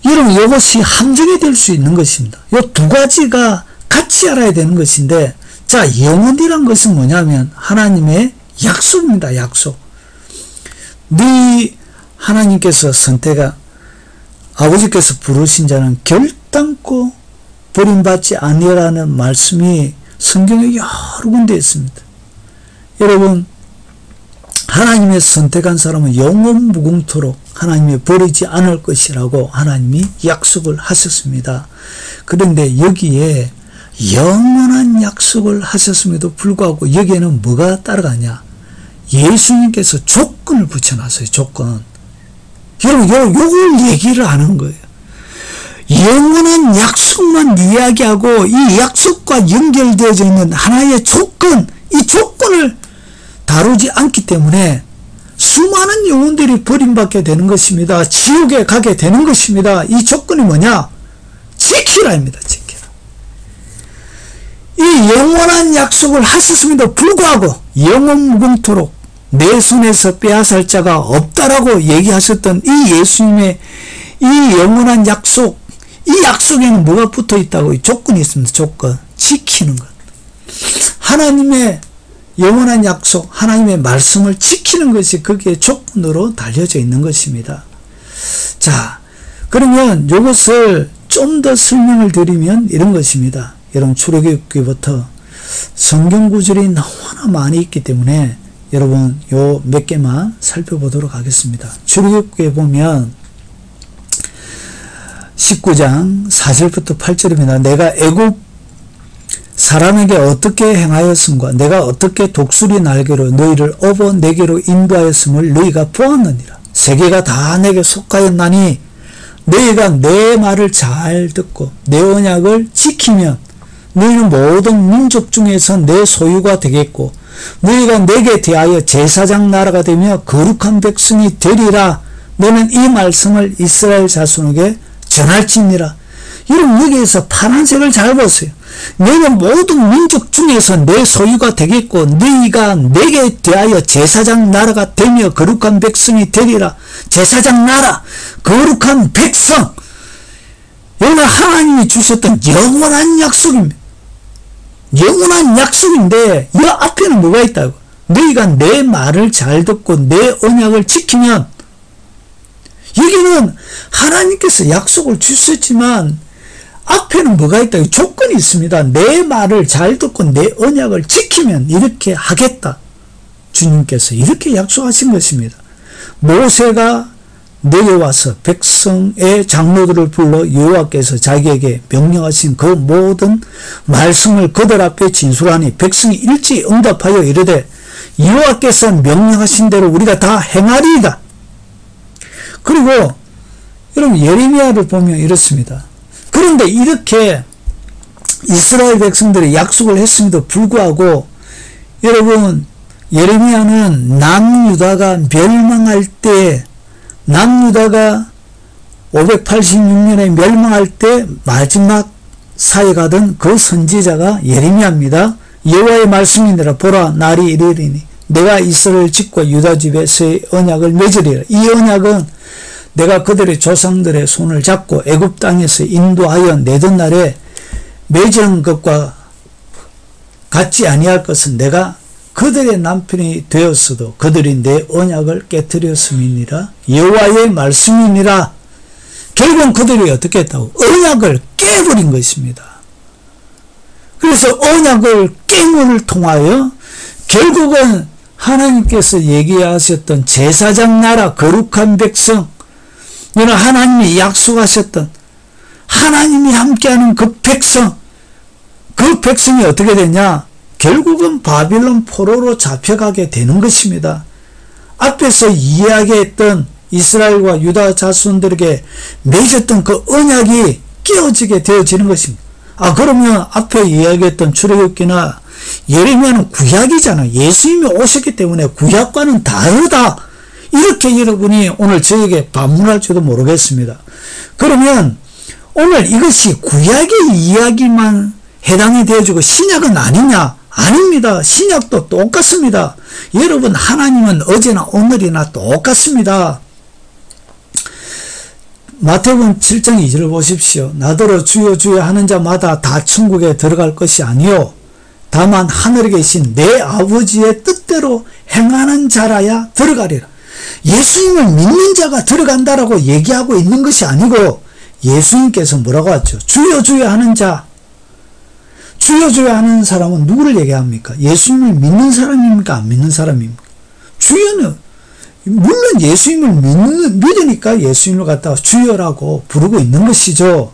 여러분 이것이 함정이 될 수 있는 것입니다. 이 두 가지가 같이 알아야 되는 것인데, 자, 영원이란 것은 뭐냐면 하나님의 약속입니다. 약속. 네 하나님께서 아버지께서 부르신 자는 결단코 버림받지 아니라는 말씀이 성경에 여러 군데 있습니다. 여러분, 하나님의 선택한 사람은 영원 무궁토록 하나님이 버리지 않을 것이라고 하나님이 약속을 하셨습니다. 그런데 여기에 영원한 약속을 하셨음에도 불구하고 여기에는 뭐가 따라가냐? 예수님께서 조건을 붙여놨어요. 조건. 여러분, 요걸 얘기를 하는 거예요. 영원한 약속만 이야기하고 이 약속과 연결되어져 있는 하나의 조건, 이 조건을 다루지 않기 때문에 수많은 영혼들이 버림받게 되는 것입니다. 지옥에 가게 되는 것입니다. 이 조건이 뭐냐? 지키라입니다. 지키라. 이 영원한 약속을 하셨음에도 불구하고 영원 무궁토록 내 손에서 빼앗을 자가 없다라고 얘기하셨던 이 예수님의 이 영원한 약속, 이 약속에는 뭐가 붙어 있다고? 조건이 있습니다. 조건. 지키는 것. 하나님의 영원한 약속, 하나님의 말씀을 지키는 것이 거기에 조건으로 달려져 있는 것입니다. 자, 그러면 이것을 좀 더 설명을 드리면 이런 것입니다. 여러분, 출애굽기부터 성경 구절이 너무나 많이 있기 때문에 여러분 요 몇 개만 살펴보도록 하겠습니다. 출애굽기에 보면 19장 4절부터 8절입니다. 내가 애굽 사람에게 어떻게 행하였음과 내가 어떻게 독수리 날개로 너희를 업어 내게로 인도하였음을 너희가 보았느니라. 세계가 다 내게 속하였나니 너희가 내 말을 잘 듣고 내 언약을 지키면 너희는 모든 민족 중에서 내 소유가 되겠고 너희가 내게 대하여 제사장 나라가 되며 거룩한 백성이 되리라. 너는 이 말씀을 이스라엘 자손에게 전할지니라. 여러분, 여기에서 파란색을 잘 보세요. 너희는 모든 민족 중에서 내 소유가 되겠고 너희가 내게 대하여 제사장 나라가 되며 거룩한 백성이 되리라. 제사장 나라, 거룩한 백성. 여기는 하나님이 주셨던 영원한 약속입니다. 영원한 약속인데 이 앞에는 뭐가 있다고? 너희가 내 말을 잘 듣고 내 언약을 지키면, 여기는 하나님께서 약속을 주셨지만 앞에는 뭐가 있다? 조건이 있습니다. 내 말을 잘 듣고 내 언약을 지키면 이렇게 하겠다. 주님께서 이렇게 약속하신 것입니다. 모세가 내려와서 백성의 장로들을 불러 여호와께서 자기에게 명령하신 그 모든 말씀을 그들 앞에 진술하니 백성이 일제히 응답하여 이르되 여호와께서 명령하신 대로 우리가 다 행하리이다. 그리고 여러분, 예레미야를 보면 이렇습니다. 그런데 이렇게 이스라엘 백성들이 약속을 했음에도 불구하고 여러분, 예레미야는 남유다가 멸망할 때, 남유다가 586년에 멸망할 때 마지막 사역하던 그 선지자가 예레미야입니다. 여호와의 말씀이니라. 보라, 날이 이르리니 내가 이스라엘 집과 유다 집에 새 언약을 맺으리라. 이 언약은 내가 그들의 조상들의 손을 잡고 애굽 땅에서 인도하여 내던 날에 맺은 것과 같지 아니할 것은 내가 그들의 남편이 되었어도 그들이 내 언약을 깨뜨렸음이니라. 여호와의 말씀이니라. 결국은 그들이 어떻게 했다고? 언약을 깨버린 것입니다. 그래서 언약을 깨물을 통하여 결국은 하나님께서 얘기하셨던 제사장 나라, 거룩한 백성, 이는 하나님이 약속하셨던 하나님이 함께하는 그 백성, 그 백성이 어떻게 되냐? 결국은 바빌론 포로로 잡혀가게 되는 것입니다. 앞에서 이야기했던 이스라엘과 유다 자손들에게 맺었던 그 언약이 깨어지게 되어지는 것입니다. 그러면 앞에 이야기했던 출애굽기나 예레미야는 구약이잖아. 예수님이 오셨기 때문에 구약과는 다르다. 이렇게 여러분이 오늘 저에게 반문할지도 모르겠습니다. 그러면 오늘 이것이 구약의 이야기만 해당이 되어지고 신약은 아니냐? 아닙니다. 신약도 똑같습니다. 여러분, 하나님은 어제나 오늘이나 똑같습니다. 마태복음 7장 2절을 보십시오. 나더러 주여 주여 하는 자마다 다 천국에 들어갈 것이 아니요 다만 하늘에 계신 내 아버지의 뜻대로 행하는 자라야 들어가리라. 예수님을 믿는 자가 들어간다라고 얘기하고 있는 것이 아니고 예수님께서 뭐라고 하죠? 주여 주여 하는 자. 주여 주여 하는 사람은 누구를 얘기합니까? 예수님을 믿는 사람입니까? 안 믿는 사람입니까? 주여는 물론 예수님을 믿으니까 예수님을 갖다가 주여라고 부르고 있는 것이죠.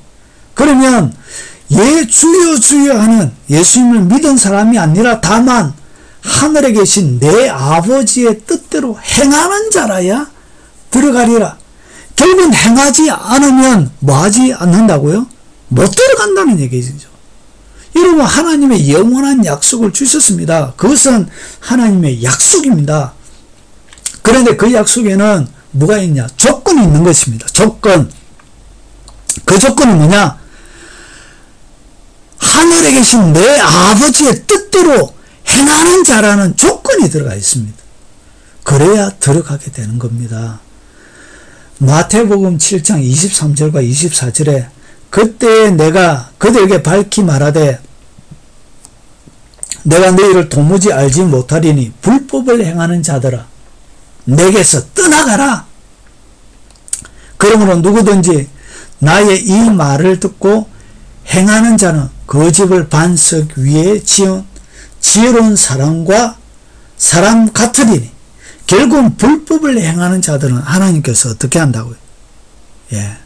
그러면 예 주여 주여 하는 예수님을 믿은 사람이 아니라 다만 하늘에 계신 내 아버지의 뜻대로 행하는 자라야 들어가리라. 결국은 행하지 않으면 뭐 하지 않는다고요? 못 들어간다는 얘기죠. 여러분, 하나님의 영원한 약속을 주셨습니다. 그것은 하나님의 약속입니다. 그런데 그 약속에는 뭐가 있냐? 조건이 있는 것입니다. 조건. 그 조건은 뭐냐? 하늘에 계신 내 아버지의 뜻대로 행하는 자라는 조건이 들어가 있습니다. 그래야 들어가게 되는 겁니다. 마태복음 7장 23절과 24절에 그때 내가 그들에게 밝히 말하되 내가 너희를 도무지 알지 못하리니 불법을 행하는 자들아 내게서 떠나가라. 그러므로 누구든지 나의 이 말을 듣고 행하는 자는 그 집을 반석 위에 지은 지혜로운 사람과 사람 같으리니. 결국은 불법을 행하는 자들은 하나님께서 어떻게 한다고요? 예,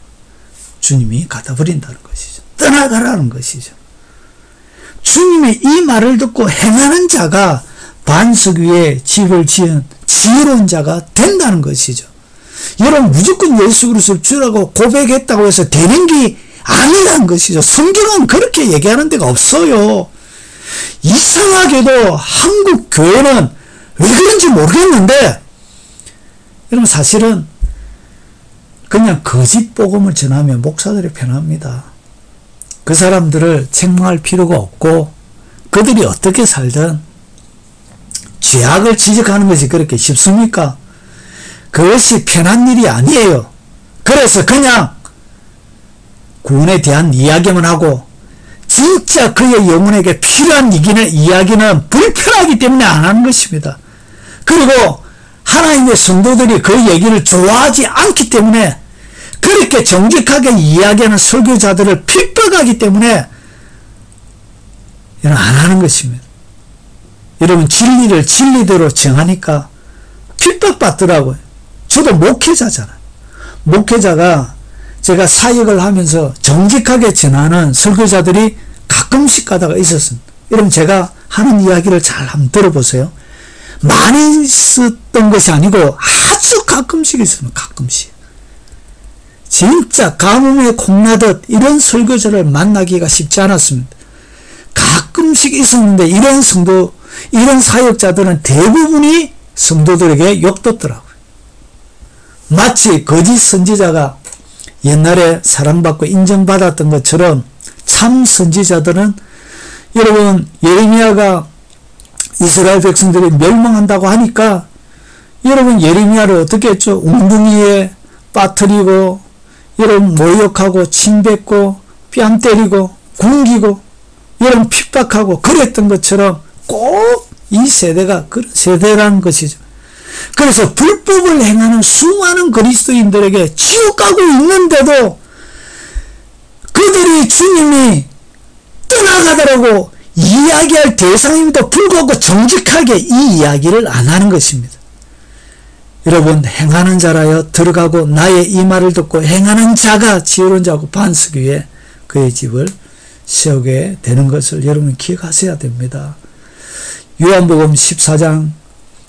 주님이 갖다 버린다는 것이죠. 떠나가라는 것이죠. 주님의 이 말을 듣고 행하는 자가 반석 위에 집을 지은 지혜로운 자가 된다는 것이죠. 여러분, 무조건 예수 그리스도를 주라고 고백했다고 해서 되는 게 아니라는 것이죠. 성경은 그렇게 얘기하는 데가 없어요. 이상하게도 한국 교회는 왜 그런지 모르겠는데, 여러분, 사실은 그냥 거짓 복음을 전하면 목사들이 편합니다. 그 사람들을 책망할 필요가 없고 그들이 어떻게 살든 죄악을 지적하는 것이 그렇게 쉽습니까? 그것이 편한 일이 아니에요. 그래서 그냥 구원에 대한 이야기만 하고 진짜 그의 영혼에게 필요한 이야기는 불편하기 때문에 안 하는 것입니다. 그리고 하나님의 성도들이 그 얘기를 좋아하지 않기 때문에 그렇게 정직하게 이야기하는 설교자들을 핍박하기 때문에 이런 안 하는 것입니다. 여러분, 진리를 진리대로 정하니까 핍박받더라고요. 저도 목회자잖아요. 목회자가 제가 사역을 하면서 정직하게 전하는 설교자들이 가끔씩 가다가 있었습니다. 여러분, 제가 하는 이야기를 잘 한번 들어보세요. 많이 썼던 것이 아니고 아주 가끔씩 있습니다. 가끔씩. 진짜 가뭄에 콩나듯 이런 설교자를 만나기가 쉽지 않았습니다. 가끔씩 있었는데 이런 성도, 이런 사역자들은 대부분이 성도들에게 욕뒀더라고요. 마치 거짓 선지자가 옛날에 사랑받고 인정받았던 것처럼 참 선지자들은, 여러분, 예레미야가 이스라엘 백성들이 멸망한다고 하니까 여러분, 예레미야를 어떻게 했죠? 웅덩이에 빠뜨리고 여러분 모욕하고 침뱉고 뺨 때리고 굶기고 여러분 핍박하고 그랬던 것처럼 꼭 이 세대가 그런 세대라는 것이죠. 그래서 불법을 행하는 수많은 그리스도인들에게 지옥 가고 있는데도 그들이 주님이 떠나가더라고 이야기할 대상임에도 불구하고 정직하게 이 이야기를 안 하는 것입니다. 여러분, 행하는 자라여 들어가고 나의 이 말을 듣고 행하는 자가 지혜로운 자고 반석 위에 그의 집을 세우게 되는 것을 여러분 기억하셔야 됩니다. 요한복음 14장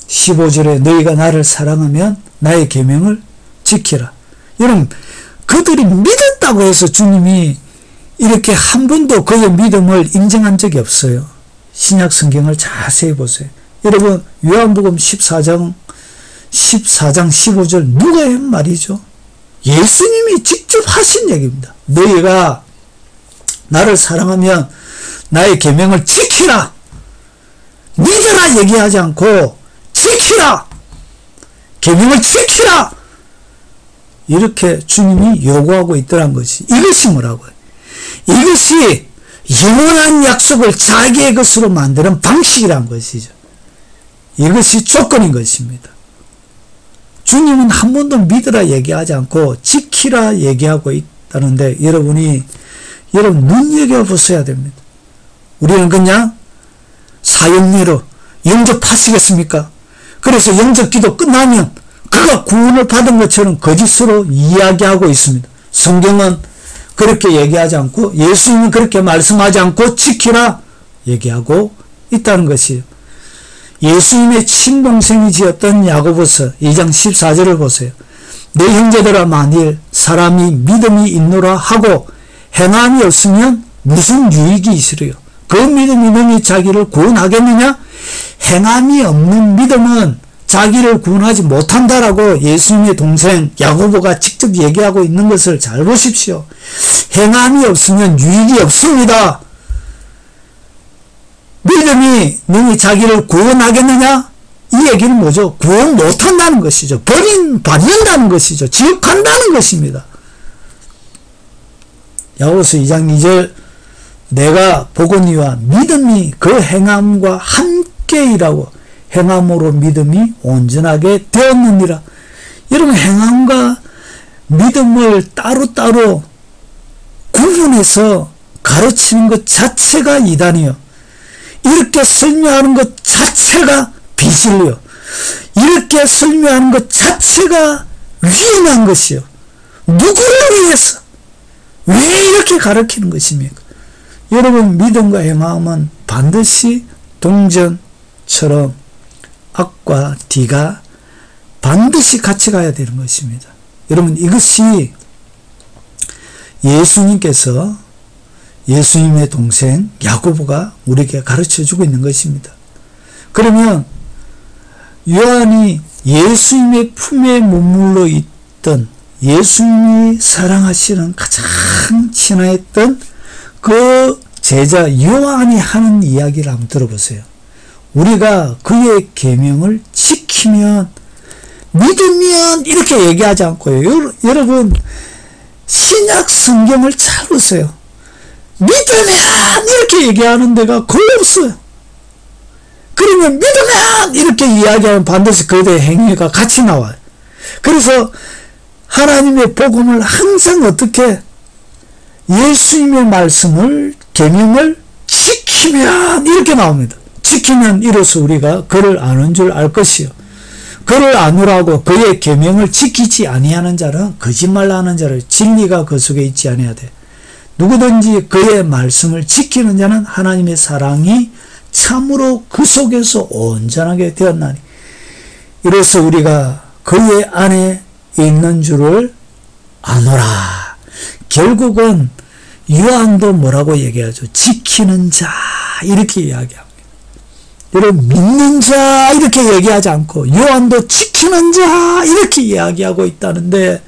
15절에 너희가 나를 사랑하면 나의 계명을 지키라. 여러분, 그들이 믿었다고 해서 주님이 이렇게 한 번도 그의 믿음을 인정한 적이 없어요. 신약 성경을 자세히 보세요. 여러분, 요한복음 14장 15절 누가 한 말이죠? 예수님이 직접 하신 얘기입니다. 너희가 나를 사랑하면 나의 계명을 지키라. 믿으라 얘기하지 않고 지키라. 계명을 지키라. 이렇게 주님이 요구하고 있더란 것이, 이것이 뭐라고요? 이것이 영원한 약속을 자기의 것으로 만드는 방식이란 것이죠. 이것이 조건인 것입니다. 주님은 한 번도 믿으라 얘기하지 않고 지키라 얘기하고 있다는데 여러분 눈여겨보셔야 됩니다. 우리는 그냥 사형리로 영접하시겠습니까? 그래서 영접기도 끝나면 그가 구원을 받은 것처럼 거짓으로 이야기하고 있습니다. 성경은 그렇게 얘기하지 않고 예수님은 그렇게 말씀하지 않고 지키라 얘기하고 있다는 것이에요. 예수님의 친동생이 지었던 야고보서 2장 14절을 보세요. 내 형제들아 만일 사람이 믿음이 있노라 하고 행함이 없으면 무슨 유익이 있으리요. 그 믿음이 능히 자기를 구원하겠느냐? 행함이 없는 믿음은 자기를 구원하지 못한다라고 예수님의 동생 야고보가 직접 얘기하고 있는 것을 잘 보십시오. 행함이 없으면 유익이 없습니다. 믿음이 능히 자기를 구원하겠느냐? 이 얘기는 뭐죠? 구원 못한다는 것이죠. 받는다는 것이죠. 지옥 간다는 것입니다. 야고보서 2장 2절 내가 보거니와 믿음이 그 행함과 함께 일하고 행함으로 믿음이 온전하게 되었느니라. 여러분, 행함과 믿음을 따로따로 구분해서 가르치는 것 자체가 이단이요. 이렇게 설명하는 것 자체가 비진리요. 이렇게 설명하는 것 자체가 위험한 것이요. 누구를 위해서? 왜 이렇게 가르치는 것입니까? 여러분, 믿음과 행함은 반드시 동전처럼 악과 D가 반드시 같이 가야 되는 것입니다. 여러분, 이것이 예수님께서 예수님의 동생 야고보가 우리에게 가르쳐주고 있는 것입니다. 그러면 요한이 예수님의 품에 머물러 있던 예수님이 사랑하시는 가장 친하였던 그 제자 요한이 하는 이야기를 한번 들어보세요. 우리가 그의 계명을 지키면 믿으면 이렇게 얘기하지 않고요. 여러분, 신약 성경을 잘 보세요. 믿으면 이렇게 얘기하는 데가 거의 없어요. 그러면 믿으면 이렇게 이야기하면 반드시 그들의 행위가 같이 나와요. 그래서 하나님의 복음을 항상 어떻게 예수님의 말씀을 계명을 지키면 이렇게 나옵니다. 지키면 이로써 우리가 그를 아는 줄 알 것이요. 그를 아누라고 그의 계명을 지키지 아니하는 자는 거짓말하는 자를 진리가 그 속에 있지 아니하되 누구든지 그의 말씀을 지키는 자는 하나님의 사랑이 참으로 그 속에서 온전하게 되었나니 이로써 우리가 그의 안에 있는 줄을 아노라. 결국은 요한도 뭐라고 얘기하죠? 지키는 자 이렇게 이야기합니다. 여러분, 믿는 자 이렇게 얘기하지 않고 요한도 지키는 자 이렇게 이야기하고 있다는데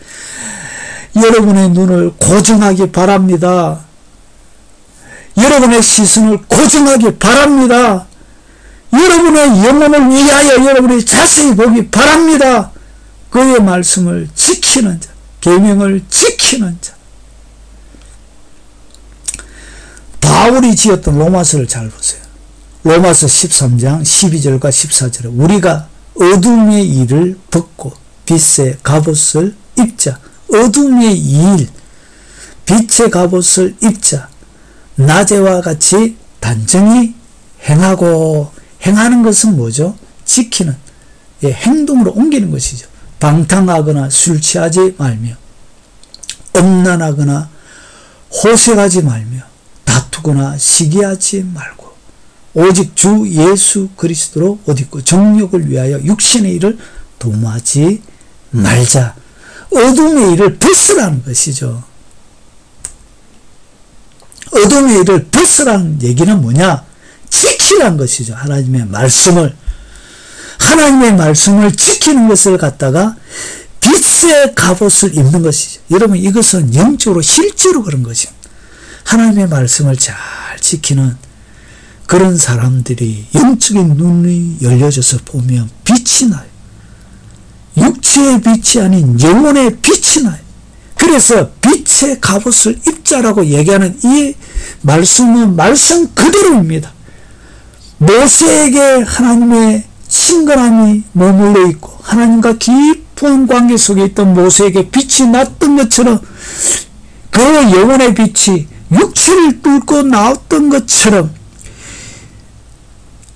여러분의 눈을 고정하기 바랍니다. 여러분의 시선을 고정하기 바랍니다. 여러분의 영혼을 위하여 여러분이 자세히 보기 바랍니다. 그의 말씀을 지키는 자, 계명을 지키는 자. 바울이 지었던 로마서를 잘 보세요. 로마서 13장 12절과 14절에 우리가 어둠의 일을 벗고 빛의 갑옷을 입자. 어둠의 일, 빛의 갑옷을 입자. 낮에와 같이 단정히 행하고, 행하는 것은 뭐죠? 지키는, 행동으로 옮기는 것이죠. 방탕하거나 술 취하지 말며 음란하거나 호색하지 말며 다투거나 시기하지 말고 오직 주 예수 그리스도로 옷 입고 정욕을 위하여 육신의 일을 도모하지 말자. 어둠의 일을 벗으라는 것이죠. 어둠의 일을 벗으라는 얘기는 뭐냐? 지키라는 것이죠. 하나님의 말씀을 지키는 것을 갖다가 빛의 갑옷을 입는 것이죠. 여러분, 이것은 영적으로 실제로 그런 것입니다. 하나님의 말씀을 잘 지키는 그런 사람들이 영적인 눈이 열려져서 보면 빛이 나요. 육체의 빛이 아닌 영혼의 빛이 나요. 그래서 빛의 갑옷을 입자라고 얘기하는 이 말씀은 말씀 그대로입니다. 모세에게 하나님의 친근함이 머물러 있고 하나님과 깊은 관계 속에 있던 모세에게 빛이 났던 것처럼 그 영혼의 빛이 육체를 뚫고 나왔던 것처럼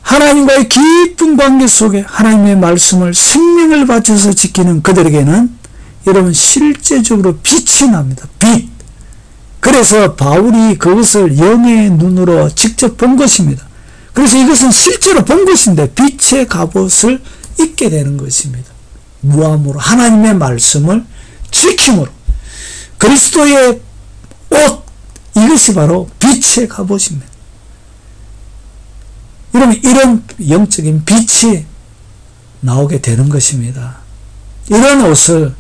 하나님과의 깊은 관계 속에 하나님의 말씀을 생명을 바쳐서 지키는 그들에게는 여러분 실제적으로 빛이 납니다. 빛. 그 그래서 바울이 그것을 영의 눈으로 직접 본 것입니다. 그래서 이것은 실제로 본 것인데 빛의 갑옷을 입게 되는 것입니다. 무함으로, 하나님의 말씀을 지킴으로, 그리스도의 옷, 이것이 바로 빛의 갑옷입니다. 여러분, 이런 영적인 빛이 나오게 되는 것입니다. 이런 옷을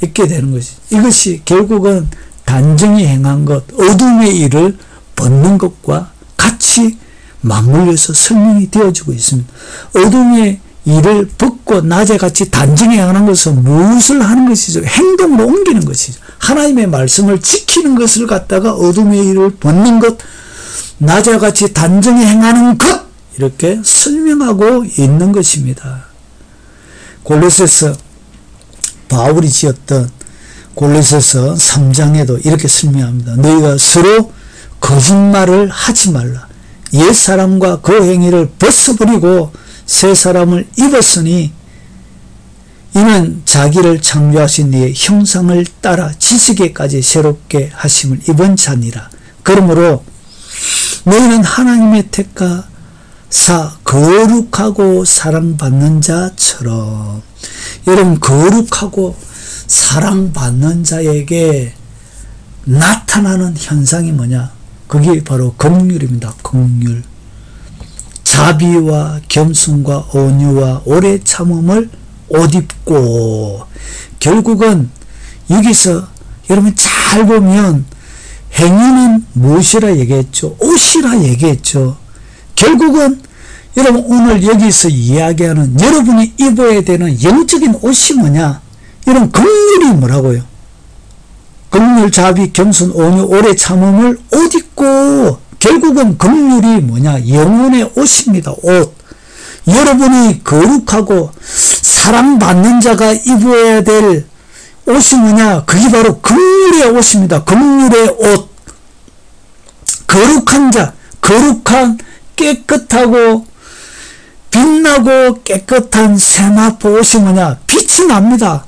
입게 되는 것이, 이것이 결국은 단정히 행한 것, 어둠의 일을 벗는 것과 같이 맞물려서 설명이 되어지고 있습니다. 어둠의 일을 벗고 낮에 같이 단정히 행하는 것은 무엇을 하는 것이죠? 행동으로 옮기는 것이죠. 하나님의 말씀을 지키는 것을 갖다가 어둠의 일을 벗는 것, 낮에 같이 단정히 행하는 것, 이렇게 설명하고 있는 것입니다. 골로새서, 바울이 지었던 골로새서 3장에도 이렇게 설명합니다. 너희가 서로 거짓말을 하지 말라. 옛사람과 그 행위를 벗어버리고 새 사람을 입었으니 이는 자기를 창조하신 이의 형상을 따라 지식에까지 새롭게 하심을 입은 자니라. 그러므로 너희는 하나님의 택하사 거룩하고 사랑받는 자처럼, 여러분, 거룩하고 사랑받는 자에게 나타나는 현상이 뭐냐? 그게 바로 긍휼입니다. 긍휼. 자비와 겸손과 온유와 오래 참음을 옷 입고, 결국은 여기서 여러분 잘 보면 행위는 무엇이라 얘기했죠? 옷이라 얘기했죠. 결국은 여러분 오늘 여기서 이야기하는 여러분이 입어야 되는 영적인 옷이 뭐냐? 이런 긍휼이 뭐라고요? 긍휼, 자비, 겸손, 온유, 오래 참음을 옷 입고, 결국은 긍휼이 뭐냐? 영혼의 옷입니다. 옷. 여러분이 거룩하고 사랑받는 자가 입어야 될 옷이 뭐냐? 그게 바로 긍휼의 옷입니다. 긍휼의 옷. 거룩한 자, 거룩한 깨끗하고 빛나고 깨끗한 세마포 옷이 뭐냐? 빛이 납니다.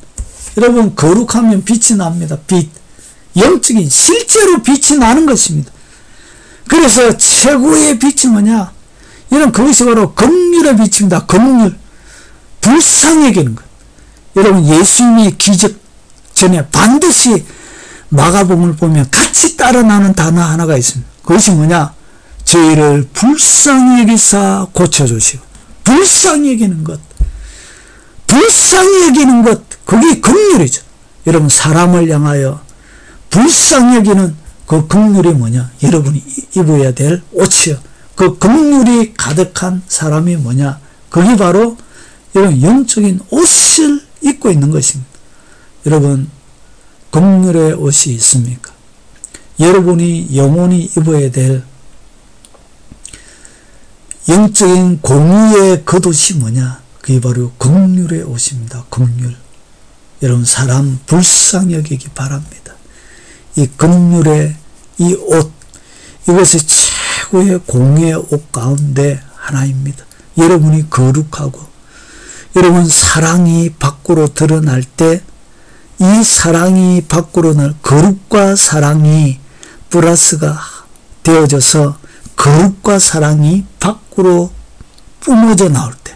여러분, 거룩하면 빛이 납니다. 빛. 영적인 실제로 빛이 나는 것입니다. 그래서 최고의 빛이 뭐냐? 이런 그것이 바로 긍휼의 빛입니다. 긍휼. 불쌍히 여기는 것. 여러분, 예수님의 기적 전에 반드시 마가복음을 보면 같이 따라 나는 단어 하나가 있습니다. 그것이 뭐냐? 저희를 불쌍히 여기사 고쳐주시고. 불쌍히 여기는 것. 불쌍히 여기는 것. 그게 긍휼이죠. 여러분, 사람을 향하여 불쌍히 여기는 그 긍휼이 뭐냐? 여러분이 입어야 될 옷이요. 그 긍휼이 가득한 사람이 뭐냐? 그게 바로 여러분 영적인 옷을 입고 있는 것입니다. 여러분, 긍휼의 옷이 있습니까? 여러분이 영원히 입어야 될 영적인 공의의 겉옷이 뭐냐? 그게 바로 긍휼의 옷입니다. 긍휼. 여러분, 사람 불쌍히 여기기 바랍니다. 이 긍휼의 이 옷, 이것이 최고의 공의의 옷 가운데 하나입니다. 여러분이 거룩하고 여러분 사랑이 밖으로 드러날 때 이 사랑이 밖으로 날 거룩과 사랑이 플러스가 되어져서 거룩과 사랑이 밖으로 뿜어져 나올 때,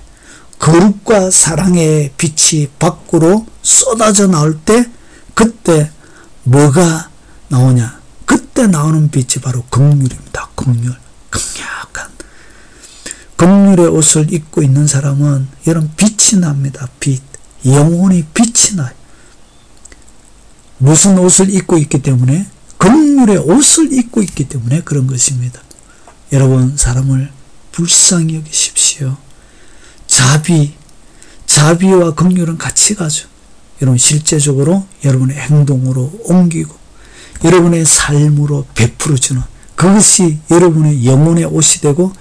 거룩과 사랑의 빛이 밖으로 쏟아져 나올 때, 그때 뭐가 나오냐? 그때 나오는 빛이 바로 긍휼입니다. 긍휼. 강력한 긍휼의 옷을 입고 있는 사람은 여러분 빛이 납니다. 빛. 영혼이 빛이 나요. 무슨 옷을 입고 있기 때문에? 긍휼의 옷을 입고 있기 때문에 그런 것입니다. 여러분, 사람을 불쌍히 여기십시오. 자비와 긍휼은 같이 가죠. 여러분, 실제적으로 여러분의 행동으로 옮기고 여러분의 삶으로 베풀어주는 그것이 여러분의 영혼의 옷이 되고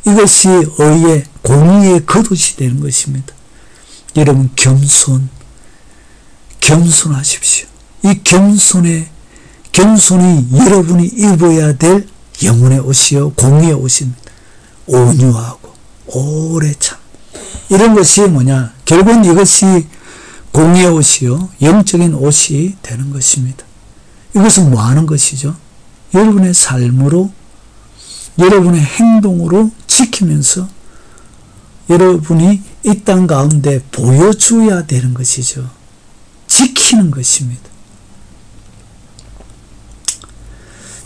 이것이 의의 공의의 겉옷이 되는 것입니다. 여러분, 겸손하십시오. 이 겸손이 여러분이 입어야 될 영혼의 옷이요 공의의 옷입니다. 온유하고 오래 참, 이런 것이 뭐냐? 결국은 이것이 공의의 옷이요 영적인 옷이 되는 것입니다. 이것은 뭐 하는 것이죠? 여러분의 삶으로, 여러분의 행동으로 지키면서 여러분이 이 땅 가운데 보여줘야 되는 것이죠. 지키는 것입니다.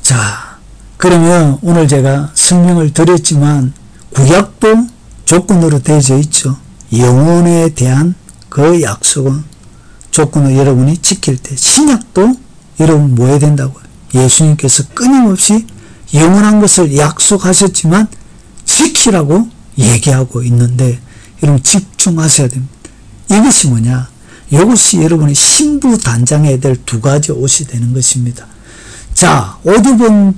자, 그러면 오늘 제가 설명을 드렸지만 구약도 조건으로 되어져 있죠. 영혼에 대한 그 약속은 조건을 여러분이 지킬 때, 신약도 여러분 뭐 해야 된다고요? 예수님께서 끊임없이 영원한 것을 약속하셨지만 지키라고 얘기하고 있는데 여러분 집중하셔야 됩니다. 이것이 뭐냐? 이것이 여러분의 신부 단장해야 될 두 가지 옷이 되는 것입니다. 자, 옷 입은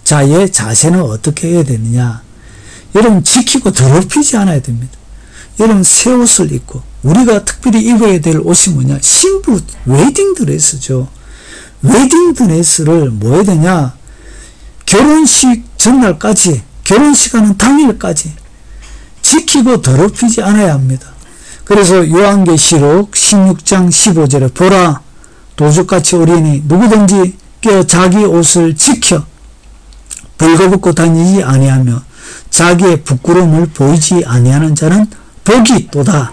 자의 자세는 어떻게 해야 되느냐? 여러분 지키고 더럽히지 않아야 됩니다. 여러분 새 옷을 입고, 우리가 특별히 입어야 될 옷이 뭐냐? 신부 웨딩드레스죠. 웨딩드레스를 뭐 해야 되냐? 결혼식 전날까지, 결혼식하는 당일까지 지키고 더럽히지 않아야 합니다. 그래서 요한계시록 16장 15절에 보라, 도둑같이 어린이 누구든지 깨어 자기 옷을 지켜 벌거벗고 다니지 아니하며 자기의 부끄러움을 보이지 아니하는 자는 복이 있도다.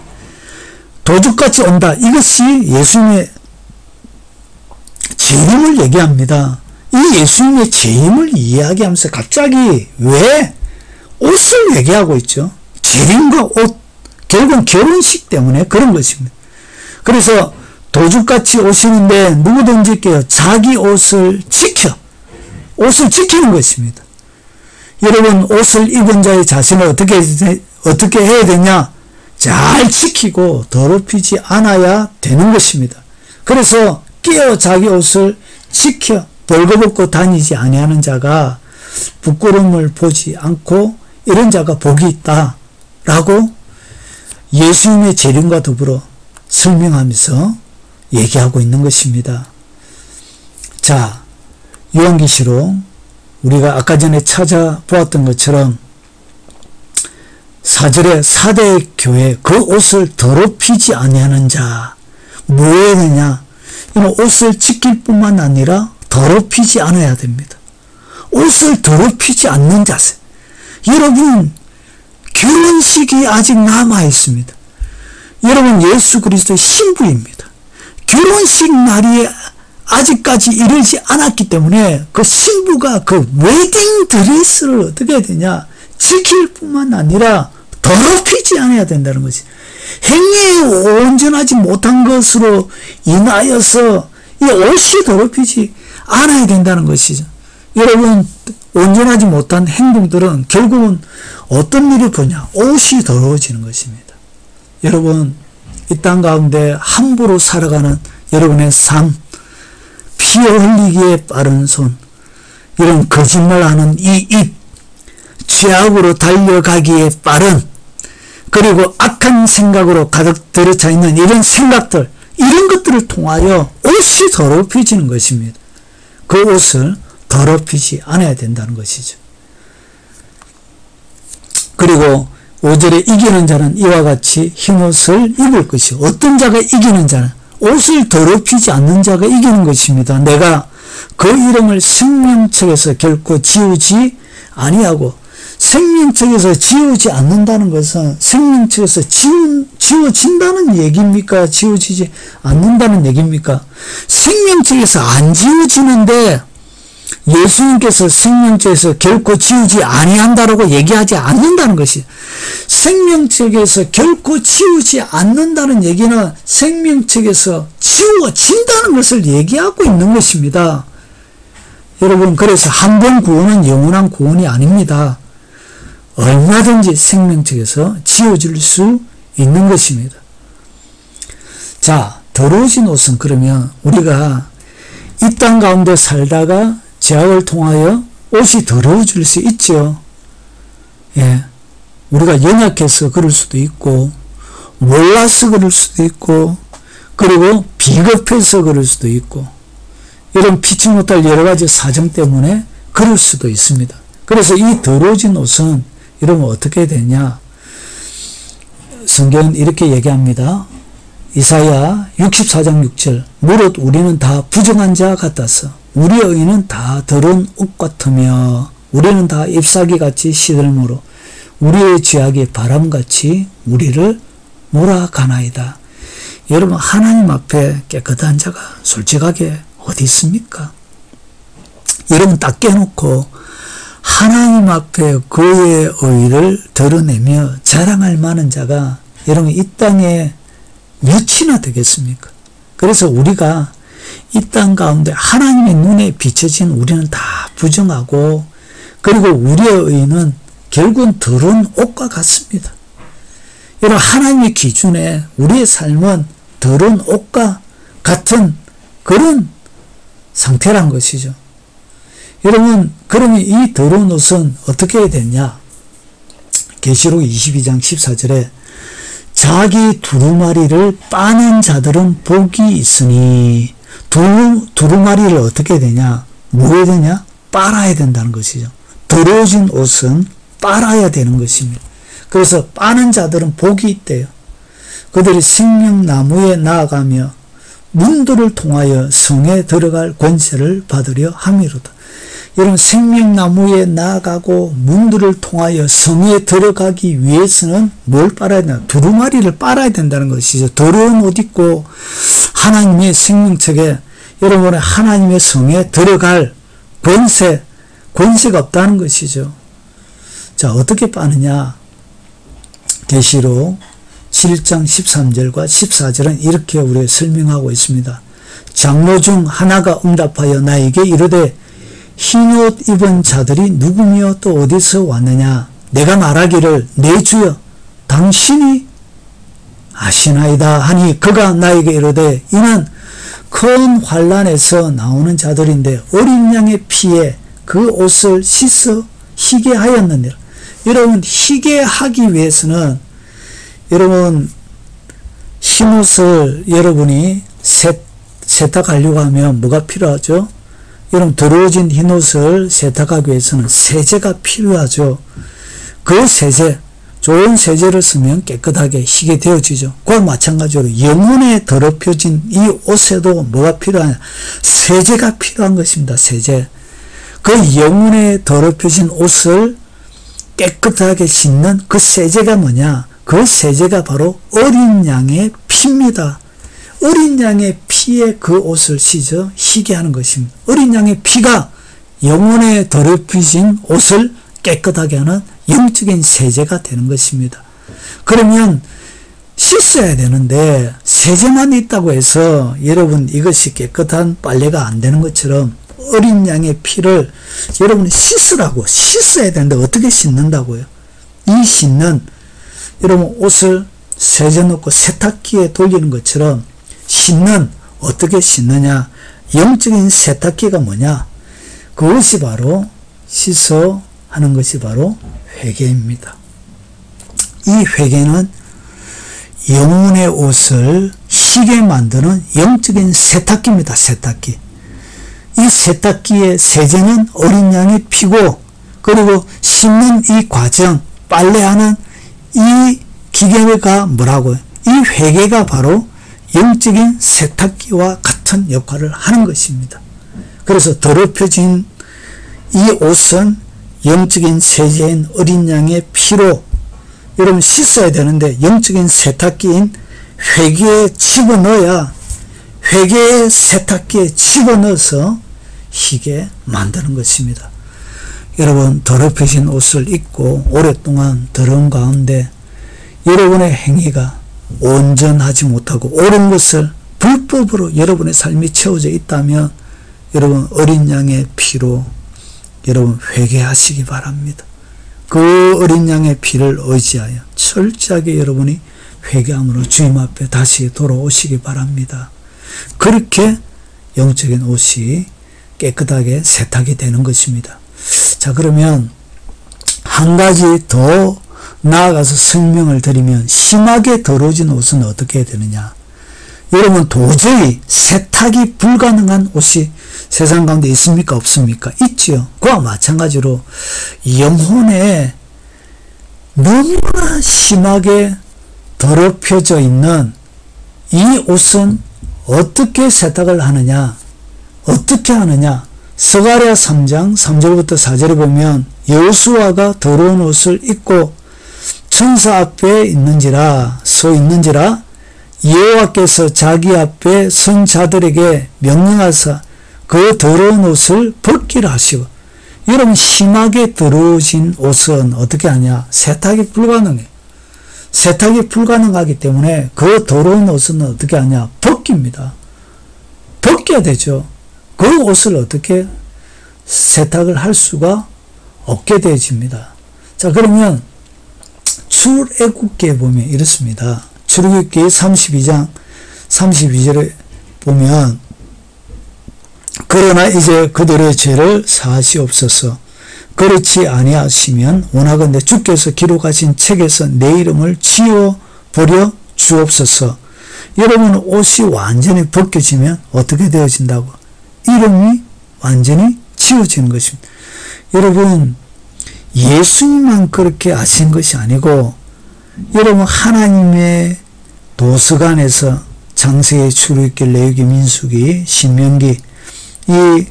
도둑같이 온다. 이것이 예수님의 재림을 얘기합니다. 이 예수님의 재림을 이야기하면서 갑자기 왜 옷을 얘기하고 있죠? 재림과 옷, 결국은 결혼식 때문에 그런 것입니다. 그래서 도둑같이 오시는데 누구든지 깨어 자기 옷을 지켜, 옷을 지키는 것입니다. 여러분 옷을 입은 자의 자신을 어떻게 해야 되냐? 잘 지키고 더럽히지 않아야 되는 것입니다. 그래서 깨어 자기 옷을 지켜 벌거벗고 다니지 아니하는 자가 부끄러움을 보지 않고 이런 자가 복이 있다 라고 예수님의 재림과 더불어 설명하면서 얘기하고 있는 것입니다. 자, 요한계시록 우리가 아까 전에 찾아보았던 것처럼 4절에 사대 교회 그 옷을 더럽히지 아니하는 자, 뭐 해야 되냐? 이는 옷을 지킬 뿐만 아니라 더럽히지 않아야 됩니다. 옷을 더럽히지 않는 자세. 여러분 결혼식이 아직 남아 있습니다. 여러분 예수 그리스도의 신부입니다. 결혼식 날이 아직까지 이르지 않았기 때문에 그 신부가 그 웨딩 드레스를 어떻게 해야 되냐? 지킬 뿐만 아니라 더럽히지 않아야 된다는 것이, 행위에 온전하지 못한 것으로 인하여서 이 옷이 더럽히지 않아야 된다는 것이죠. 여러분 온전하지 못한 행동들은 결국은 어떤 일이 보냐? 옷이 더러워지는 것입니다. 여러분 이 땅 가운데 함부로 살아가는 여러분의 삶, 피 흘리기에 빠른 손, 이런 거짓말하는 이 입, 죄악으로 달려가기에 빠른, 그리고 악한 생각으로 가득 들어차 있는 이런 생각들, 이런 것들을 통하여 옷이 더럽혀지는 것입니다. 그 옷을 더럽히지 않아야 된다는 것이죠. 그리고 5절에 이기는 자는 이와 같이 흰옷을 입을 것이요. 어떤 자가 이기는 자는 옷을 더럽히지 않는 자가 이기는 것입니다. 내가 그 이름을 생명책에서 결코 지우지 아니하고, 생명책에서 지우지 않는다는 것은 생명책에서 지워진다는 얘기입니까? 지워지지 않는다는 얘기입니까? 생명책에서 안 지워지는데 예수님께서 생명책에서 결코 지우지 아니한다라고 얘기하지 않는다는 것이, 생명책에서 결코 지우지 않는다는 얘기는 생명책에서 지워진다는 것을 얘기하고 있는 것입니다. 여러분 그래서 한 번 구원은 영원한 구원이 아닙니다. 얼마든지 생명책에서 지워질 수 있는 것입니다. 자, 더러워진 옷은 그러면 우리가 이 땅 가운데 살다가 죄악을 통하여 옷이 더러워질 수 있죠. 예, 우리가 연약해서 그럴 수도 있고, 몰라서 그럴 수도 있고, 그리고 비겁해서 그럴 수도 있고, 이런 피치 못할 여러 가지 사정 때문에 그럴 수도 있습니다. 그래서 이 더러워진 옷은 여러분 어떻게 되냐? 성경은 이렇게 얘기합니다. 이사야 64장 6절 무릇 우리는 다 부정한 자 같아서 우리의 의는 다 더러운 옷 같으며 우리는 다 잎사귀같이 시들므로 우리의 죄악이 바람같이 우리를 몰아가나이다. 여러분 하나님 앞에 깨끗한 자가 솔직하게 어디 있습니까? 여러분 딱 깨놓고 하나님 앞에 그의 의를 드러내며 자랑할 만한 자가 여러분 이 땅에 몇이나 되겠습니까? 그래서 우리가 이 땅 가운데 하나님의 눈에 비춰진 우리는 다 부정하고 그리고 우리의 의는 결국은 더러운 옷과 같습니다. 여러분 하나님의 기준에 우리의 삶은 더러운 옷과 같은 그런 상태란 것이죠. 여러분 그러면 이 더러운 옷은 어떻게 해야 되냐? 계시록 22장 14절에 자기 두루마리를 빠는 자들은 복이 있으니 두루마리를 어떻게 해야 되냐? 뭐 해야 되냐? 빨아야 된다는 것이죠. 더러워진 옷은 빨아야 되는 것입니다. 그래서 빠는 자들은 복이 있대요. 그들이 생명나무에 나아가며 문들을 통하여 성에 들어갈 권세를 받으려 함이로다. 여러분 생명나무에 나아가고 문들을 통하여 성에 들어가기 위해서는 뭘 빨아야 되나? 두루마리를 빨아야 된다는 것이죠. 더러운 옷 입고 하나님의 생명책에 여러분의 하나님의 성에 들어갈 권세가 없다는 것이죠. 자 어떻게 빠느냐? 계시록 7장 13절과 14절은 이렇게 우리가 설명하고 있습니다. 장로 중 하나가 응답하여 나에게 이르되 흰옷 입은 자들이 누구며 또 어디서 왔느냐? 내가 말하기를 내 주여 당신이 아시나이다 하니 그가 나에게 이르되 이는 큰 환난에서 나오는 자들인데 어린 양의 피에 그 옷을 씻어 희게 하였느니라. 여러분 희게 하기 위해서는 여러분 흰옷을 여러분이 세탁하려고 하면 뭐가 필요하죠? 여러분 더러워진 흰옷을 세탁하기 위해서는 세제가 필요하죠. 그 세제, 좋은 세제를 쓰면 깨끗하게 희게 되어지죠. 그와 마찬가지로 영혼에 더럽혀진 이 옷에도 뭐가 필요하냐? 세제가 필요한 것입니다. 세제. 그 영혼에 더럽혀진 옷을 깨끗하게 씻는 그 세제가 뭐냐? 그 세제가 바로 어린 양의 피입니다. 어린 양의 피에 그 옷을 씻어 희게 하는 것입니다. 어린 양의 피가 영혼에 더럽혀진 옷을 깨끗하게 하는 영적인 세제가 되는 것입니다. 그러면 씻어야 되는데 세제만 있다고 해서 여러분 이것이 깨끗한 빨래가 안 되는 것처럼 어린 양의 피를 여러분이 씻으라고 씻어야 되는데 어떻게 씻는다고요? 이 씻는 여러분 옷을 세제 넣고 세탁기에 돌리는 것처럼 씻는 어떻게 씻느냐? 영적인 세탁기가 뭐냐? 그것이 바로 씻어 하는 것이 바로 회개입니다. 이 회개는 영혼의 옷을 희게 만드는 영적인 세탁기입니다. 세탁기. 이 세탁기의 세제는 어린 양의 피고 그리고 씻는 이 과정, 빨래하는 이 기계가 뭐라고요? 이 회개가 바로 영적인 세탁기와 같은 역할을 하는 것입니다. 그래서 더럽혀진 이 옷은 영적인 세제인 어린 양의 피로 여러분 씻어야 되는데 영적인 세탁기인 회개에 집어넣어야 회개의 세탁기에 집어넣어서 희게 만드는 것입니다. 여러분 더럽혀진 옷을 입고 오랫동안 더러운 가운데 여러분의 행위가 온전하지 못하고 옳은 것을 불법으로 여러분의 삶이 채워져 있다면 여러분 어린 양의 피로 여러분 회개하시기 바랍니다. 그 어린 양의 피를 의지하여 철저하게 여러분이 회개함으로 주님 앞에 다시 돌아오시기 바랍니다. 그렇게 영적인 옷이 깨끗하게 세탁이 되는 것입니다. 자 그러면 한 가지 더 나아가서 설명을 드리면 심하게 더러워진 옷은 어떻게 해야 되느냐? 여러분 도저히 세탁이 불가능한 옷이 세상 가운데 있습니까? 없습니까? 있지요. 그와 마찬가지로 영혼에 너무나 심하게 더럽혀져 있는 이 옷은 어떻게 세탁을 하느냐, 어떻게 하느냐. 스가랴 3장 3절부터 4절에 보면 여호수아가 더러운 옷을 입고 천사 앞에 서 있는지라 여호와께서 자기 앞에 선 자들에게 명령하사 그 더러운 옷을 벗기라 하시고. 여러분, 심하게 더러워진 옷은 어떻게 하냐? 세탁이 불가능해. 세탁이 불가능하기 때문에 그 더러운 옷은 어떻게 하냐? 벗깁니다. 벗겨야 되죠. 그 옷을 어떻게 세탁을 할 수가 없게 되어집니다. 자, 그러면 출애굽기에 보면 이렇습니다. 출애굽기 32장 32절에 보면 그러나 이제 그들의 죄를 사하시옵소서. 그렇지 아니하시면 원하건대 주께서 기록하신 책에서 내 이름을 지워버려 주옵소서. 여러분, 옷이 완전히 벗겨지면 어떻게 되어진다고? 이름이 완전히 지워지는 것입니다. 여러분, 예수님만 그렇게 아신 것이 아니고 여러분, 하나님의 도서관에서 창세기, 출애굽기, 레위기, 민수기, 신명기 이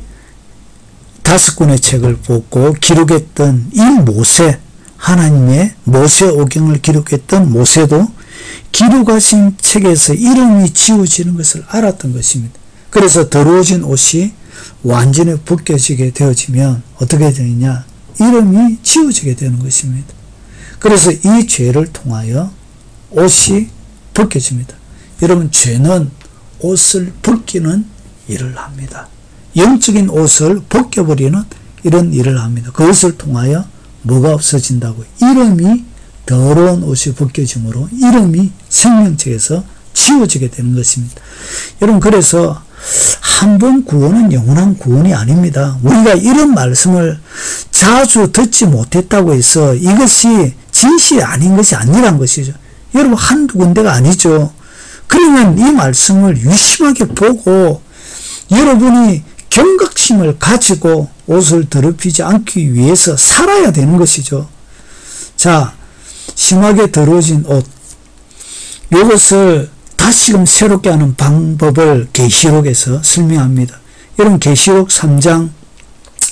5권의 책을 보고 기록했던 이 모세, 하나님의 모세 오경을 기록했던 모세도 기록하신 책에서 이름이 지워지는 것을 알았던 것입니다. 그래서 더러워진 옷이 완전히 벗겨지게 되어지면 어떻게 되느냐? 이름이 지워지게 되는 것입니다. 그래서 이 죄를 통하여 옷이 벗겨집니다. 여러분, 죄는 옷을 벗기는 일을 합니다. 영적인 옷을 벗겨버리는 이런 일을 합니다. 그것을 통하여 뭐가 없어진다고요? 이름이, 더러운 옷이 벗겨짐으로 이름이 생명책에서 지워지게 되는 것입니다. 여러분, 그래서 한 번 구원은 영원한 구원이 아닙니다. 우리가 이런 말씀을 자주 듣지 못했다고 해서 이것이 진실이 아닌 것이 아니란 것이죠. 여러분, 한두 군데가 아니죠. 그러면 이 말씀을 유심하게 보고 여러분이 경각심을 가지고 옷을 더럽히지 않기 위해서 살아야 되는 것이죠. 자, 심하게 더러워진 옷, 이것을 다시금 새롭게 하는 방법을 계시록에서 설명합니다. 여러분, 계시록 3장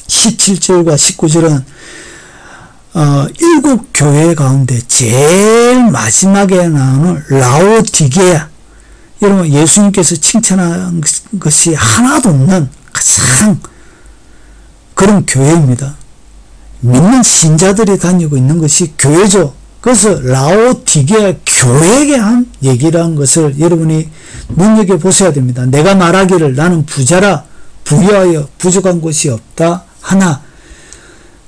17절과 19절은 7 교회 가운데 제일 마지막에 나오는 라오디게아, 여러분, 예수님께서 칭찬한 것이 하나도 없는 가장 그런 교회입니다. 믿는 신자들이 다니고 있는 것이 교회죠. 그래서 라오디게아 교회에게 한 얘기라는 것을 여러분이 눈여겨보셔야 됩니다. 내가 말하기를 나는 부자라 부유하여 부족한 것이 없다 하나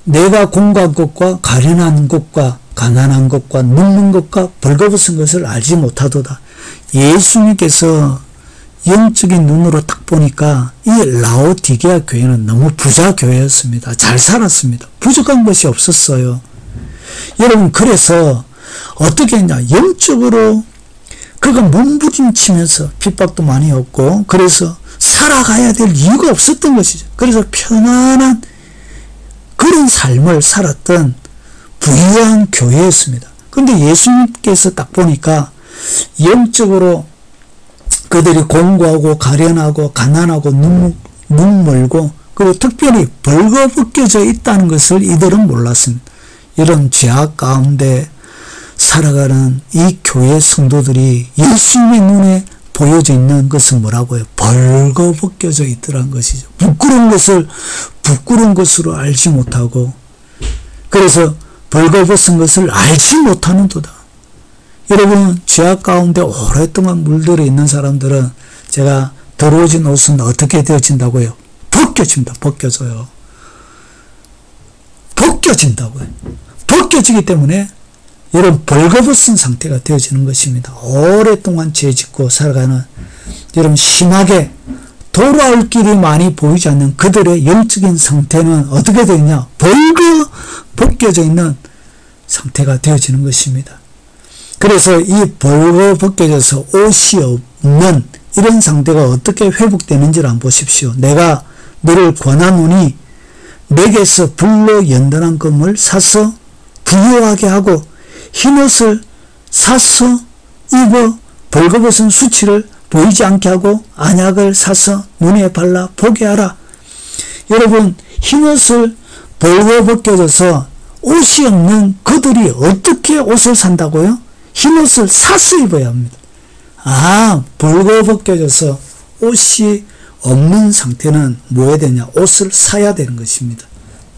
내가 공고한 것과 가련한 것과 가난한 것과 눕는 것과 벌거벗은 것을 알지 못하도다. 예수님께서 영적인 눈으로 딱 보니까 이 라오디게아 교회는 너무 부자 교회였습니다. 잘 살았습니다. 부족한 것이 없었어요. 여러분, 그래서 어떻게 했냐? 영적으로 그가 몸부림치면서 핍박도 많이 없고 그래서 살아가야 될 이유가 없었던 것이죠. 그래서 편안한 그런 삶을 살았던 부유한 교회였습니다. 그런데 예수님께서 딱 보니까 영적으로 그들이 공고하고 가련하고 가난하고 눈멀고 그리고 특별히 벌거벗겨져 있다는 것을 이들은 몰랐습니다. 이런 죄악 가운데 살아가는 이 교회 성도들이 예수님의 눈에 보여져 있는 것은 뭐라고요? 벌거벗겨져 있더란 것이죠. 부끄러운 것으로 알지 못하고 그래서 벌거벗은 것을 알지 못하는 도다. 여러분, 죄악 가운데 오랫동안 물들어 있는 사람들은 제가 더러워진 옷은 어떻게 되어진다고요? 벗겨집니다. 벗겨져요. 벗겨진다고요. 벗겨지기 때문에 여러분 벌거벗은 상태가 되어지는 것입니다. 오랫동안 죄 짓고 살아가는 여러분 심하게 돌아올 길이 많이 보이지 않는 그들의 영적인 상태는 어떻게 되느냐? 벌거벗겨져 있는 상태가 되어지는 것입니다. 그래서 이 벌거벗겨져서 옷이 없는 이런 상태가 어떻게 회복되는지를 한번 보십시오. 내가 너를 권하노니 내게서 불로 연단한 금을 사서 부유하게 하고 흰옷을 사서 입어 벌거벗은 수치를 보이지 않게 하고 안약을 사서 눈에 발라 보게 하라. 여러분, 흰옷을 벌거벗겨져서 옷이 없는 그들이 어떻게 옷을 산다고요? 흰옷을 사서 입어야 합니다. 벌거벗겨져서 옷이 없는 상태는 뭐 해야 되냐? 옷을 사야 되는 것입니다.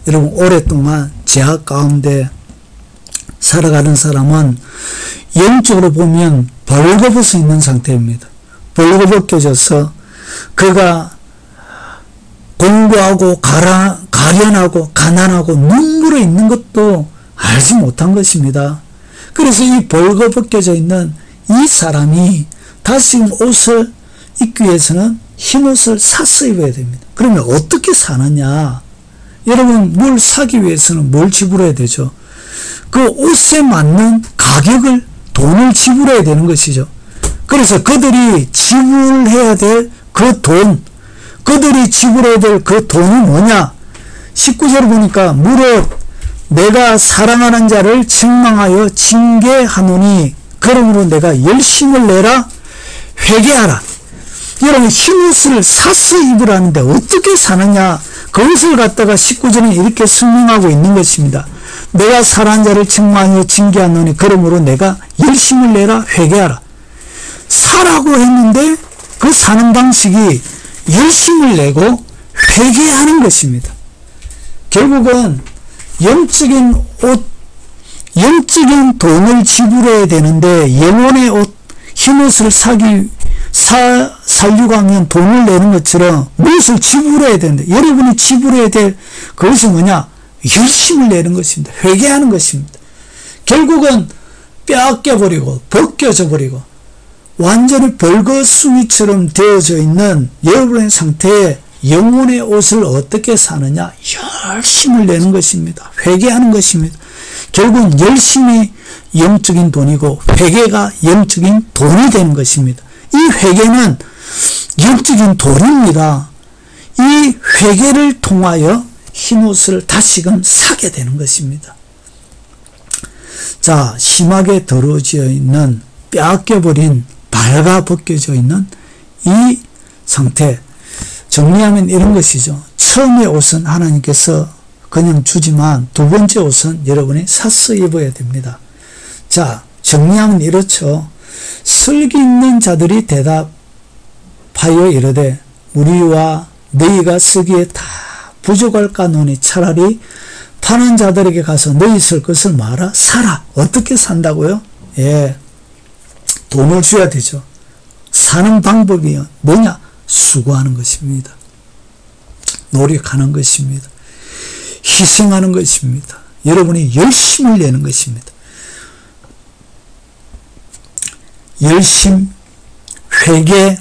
여러분, 오랫동안 제약 가운데 살아가는 사람은 영적으로 보면 벌거벗어 있는 상태입니다. 벌거벗겨져서 그가 공부하고 가련하고 가난하고 눈물에 있는 것도 알지 못한 것입니다. 그래서 이 벌거벗겨져 있는 이 사람이 다시금 옷을 입기 위해서는 흰옷을 사서 입어야 됩니다. 그러면 어떻게 사느냐? 여러분, 뭘 사기 위해서는 뭘 지불해야 되죠? 그 옷에 맞는 가격을, 돈을 지불해야 되는 것이죠. 그래서 그들이 지불해야 될 그 돈, 그들이 지불해야 될 그 돈은 뭐냐? 19절을 보니까 무릇 내가 사랑하는 자를 책망하여 징계하노니 그러므로 내가 열심을 내라 회개하라. 여러분, 흰옷을 사서 입으라는데 어떻게 사느냐? 그것을 갖다가 19절은 이렇게 설명하고 있는 것입니다. 내가 사랑하는 자를 책망하여 징계하노니 그러므로 내가 열심을 내라 회개하라. 사라고 했는데 그 사는 방식이 열심을 내고 회개하는 것입니다. 결국은 영적인 옷, 영적인 돈을 지불해야 되는데 영혼의 옷, 흰옷을 살려고 하면 돈을 내는 것처럼 무엇을 지불해야 되는데 여러분이 지불해야 될 그것이 뭐냐? 열심을 내는 것입니다. 회개하는 것입니다. 결국은 빼앗겨버리고 벗겨져 버리고 완전히 벌거숭이처럼 되어져 있는 여러분의 상태에 영혼의 옷을 어떻게 사느냐? 열심을 내는 것입니다. 회개하는 것입니다. 결국은 열심이 영적인 돈이고 회개가 영적인 돈이 되는 것입니다. 이 회개는 영적인 돈입니다. 이 회개를 통하여 흰옷을 다시금 사게 되는 것입니다. 자, 심하게 더러워져 있는, 빼앗겨버린, 발가벗겨져 있는 이 상태, 정리하면 이런 것이죠. 처음의 옷은 하나님께서 그냥 주지만 두 번째 옷은 여러분이 사서 입어야 됩니다. 자, 정리하면 이렇죠. 슬기 있는 자들이 대답하여 이르되 우리와 너희가 쓰기에 다 부족할까노니 차라리 파는 자들에게 가서 너희 쓸 것을 말아 사라. 어떻게 산다고요? 예, 돈을 줘야 되죠. 사는 방법이 뭐냐? 수고하는 것입니다. 노력하는 것입니다. 희생하는 것입니다. 여러분이 열심을 내는 것입니다. 열심, 회개,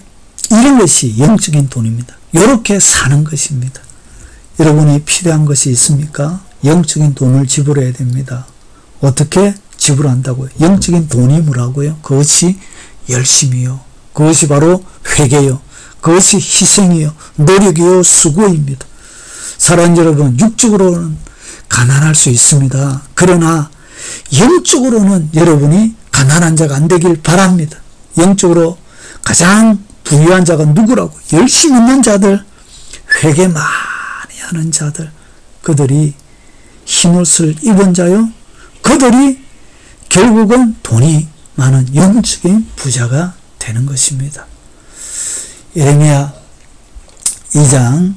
이런 것이 영적인 돈입니다. 이렇게 사는 것입니다. 여러분이 필요한 것이 있습니까? 영적인 돈을 지불해야 됩니다. 어떻게 지불한다고요? 영적인 돈이 뭐라고요? 그것이 열심이요. 그것이 바로 회개요. 그것이 희생이요. 노력이요. 수고입니다. 사랑하는 여러분, 육적으로는 가난할 수 있습니다. 그러나 영적으로는 여러분이 가난한 자가 안 되길 바랍니다. 영적으로 가장 부유한 자가 누구라고? 열심히 있는 자들, 회개 많이 하는 자들, 그들이 흰옷을 입은 자요. 그들이 결국은 돈이 많은 영적인 부자가 되는 것입니다. 예레미야 2장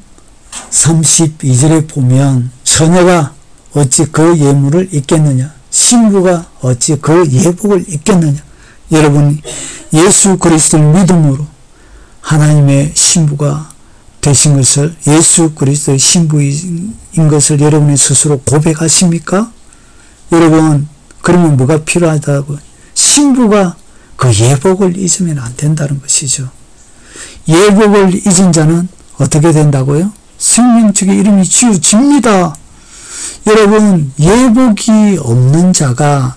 32절에 보면 처녀가 어찌 그 예물을 입겠느냐? 신부가 어찌 그 예복을 입겠느냐? 여러분, 예수 그리스도를 믿음으로 하나님의 신부가 되신 것을, 예수 그리스도의 신부인 것을 여러분이 스스로 고백하십니까? 여러분, 그러면 뭐가 필요하다고? 신부가 그 예복을 잊으면 안 된다는 것이죠. 예복을 잊은 자는 어떻게 된다고요? 생명책의 이름이 지워집니다. 여러분, 예복이 없는 자가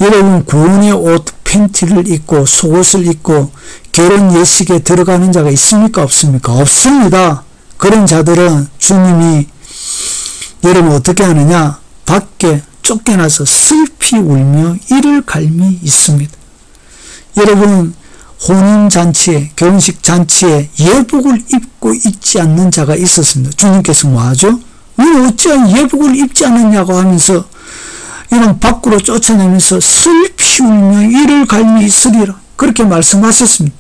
여러분 구원의 옷, 팬티를 입고 속옷을 입고 결혼 예식에 들어가는 자가 있습니까? 없습니까? 없습니다. 그런 자들은 주님이 여러분 어떻게 하느냐? 밖에 쫓겨나서 슬피 울며 이를 갈미 있습니다. 여러분, 혼인잔치에, 결혼식 잔치에 예복을 입고 있지 않는 자가 있었습니다. 주님께서 뭐하죠? 왜 어찌한 예복을 입지 않느냐고 하면서 이런 밖으로 쫓아내면서 슬피 울며 이를 갈미 있으리라, 그렇게 말씀하셨습니다.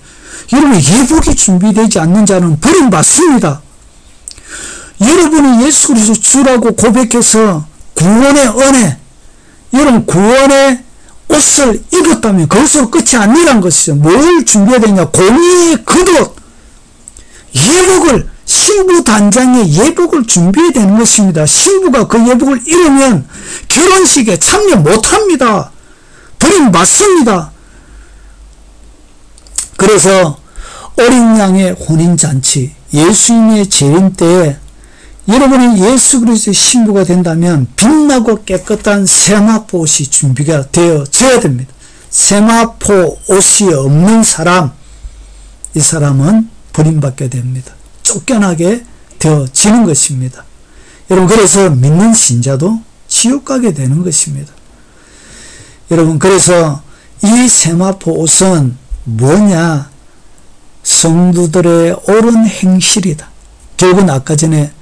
여러분, 예복이 준비되지 않는 자는 버림받습니다. 여러분이 예수 그리스도 주라고 고백해서 구원의 은혜, 여러분 구원의 옷을 입었다면 그것으로 끝이 아니란 것이죠. 뭘 준비해야 되냐? 공의의 겉옷, 예복을, 신부 단장의 예복을 준비해야 되는 것입니다. 신부가 그 예복을 잃으면 결혼식에 참여 못합니다. 버림받습니다. 그래서 어린 양의 혼인잔치, 예수님의 재림 때에 여러분이 예수 그리스도의 신부가 된다면 빛나고 깨끗한 세마포 옷이 준비가 되어져야 됩니다. 세마포 옷이 없는 사람, 이 사람은 버림받게 됩니다. 쫓겨나게 되어지는 것입니다. 여러분, 그래서 믿는 신자도 지옥 가게 되는 것입니다. 여러분, 그래서 이 세마포 옷은 뭐냐? 성도들의 옳은 행실이다. 결국은 아까 전에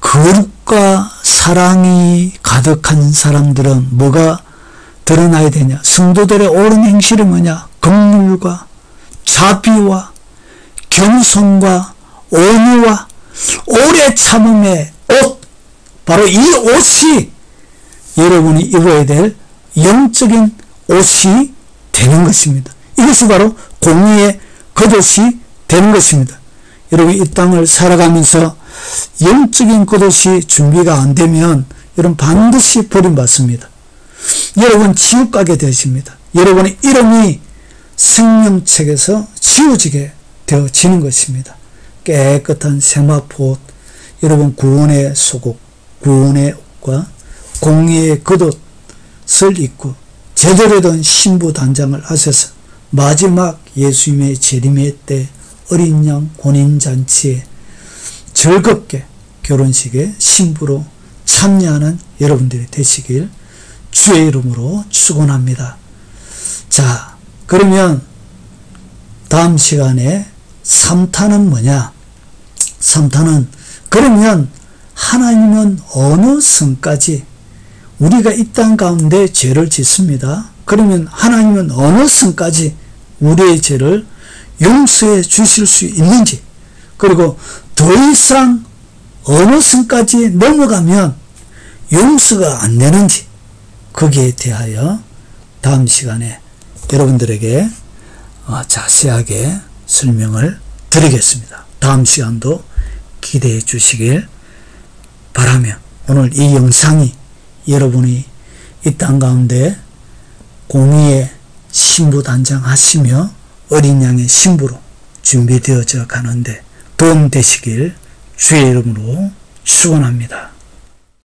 거룩과 사랑이 가득한 사람들은 뭐가 드러나야 되냐? 성도들의 옳은 행실이 뭐냐? 긍휼과 자비와 겸손과 온유와 오래 참음의 옷, 바로 이 옷이 여러분이 입어야 될 영적인 옷이 되는 것입니다. 이것이 바로 공의의 겉옷이 되는 것입니다. 여러분, 이 땅을 살아가면서 영적인 겉옷이 준비가 안 되면 여러분 반드시 버림받습니다. 여러분 지옥 가게 되십니다. 여러분의 이름이 생명책에서 지워지게 되어지는 것입니다. 깨끗한 세마포 옷, 여러분 구원의 속옷, 구원의 옷과 공의의 겉옷을 입고 제대로 된 신부 단장을 하셔서 마지막 예수님의 재림의 때 어린 양 혼인잔치에 즐겁게 결혼식에 신부로 참여하는 여러분들이 되시길 주의 이름으로 축원합니다. 자, 그러면 다음 시간에 3탄은 뭐냐? 3탄은 그러면 하나님은 어느 선까지 우리가 이 땅 가운데 죄를 짓습니다. 그러면 하나님은 어느 선까지 우리의 죄를 용서해 주실 수 있는지, 그리고 더 이상 어느 선까지 넘어가면 용서가 안 되는지, 거기에 대하여 다음 시간에 여러분들에게 자세하게 설명을 드리겠습니다. 다음 시간도 기대해 주시길 바라며, 오늘 이 영상이 여러분이 이 땅 가운데 공의의 신부 단장하시며 어린 양의 신부로 준비되어져 가는데 도움 되시길 주의 이름으로 축원합니다.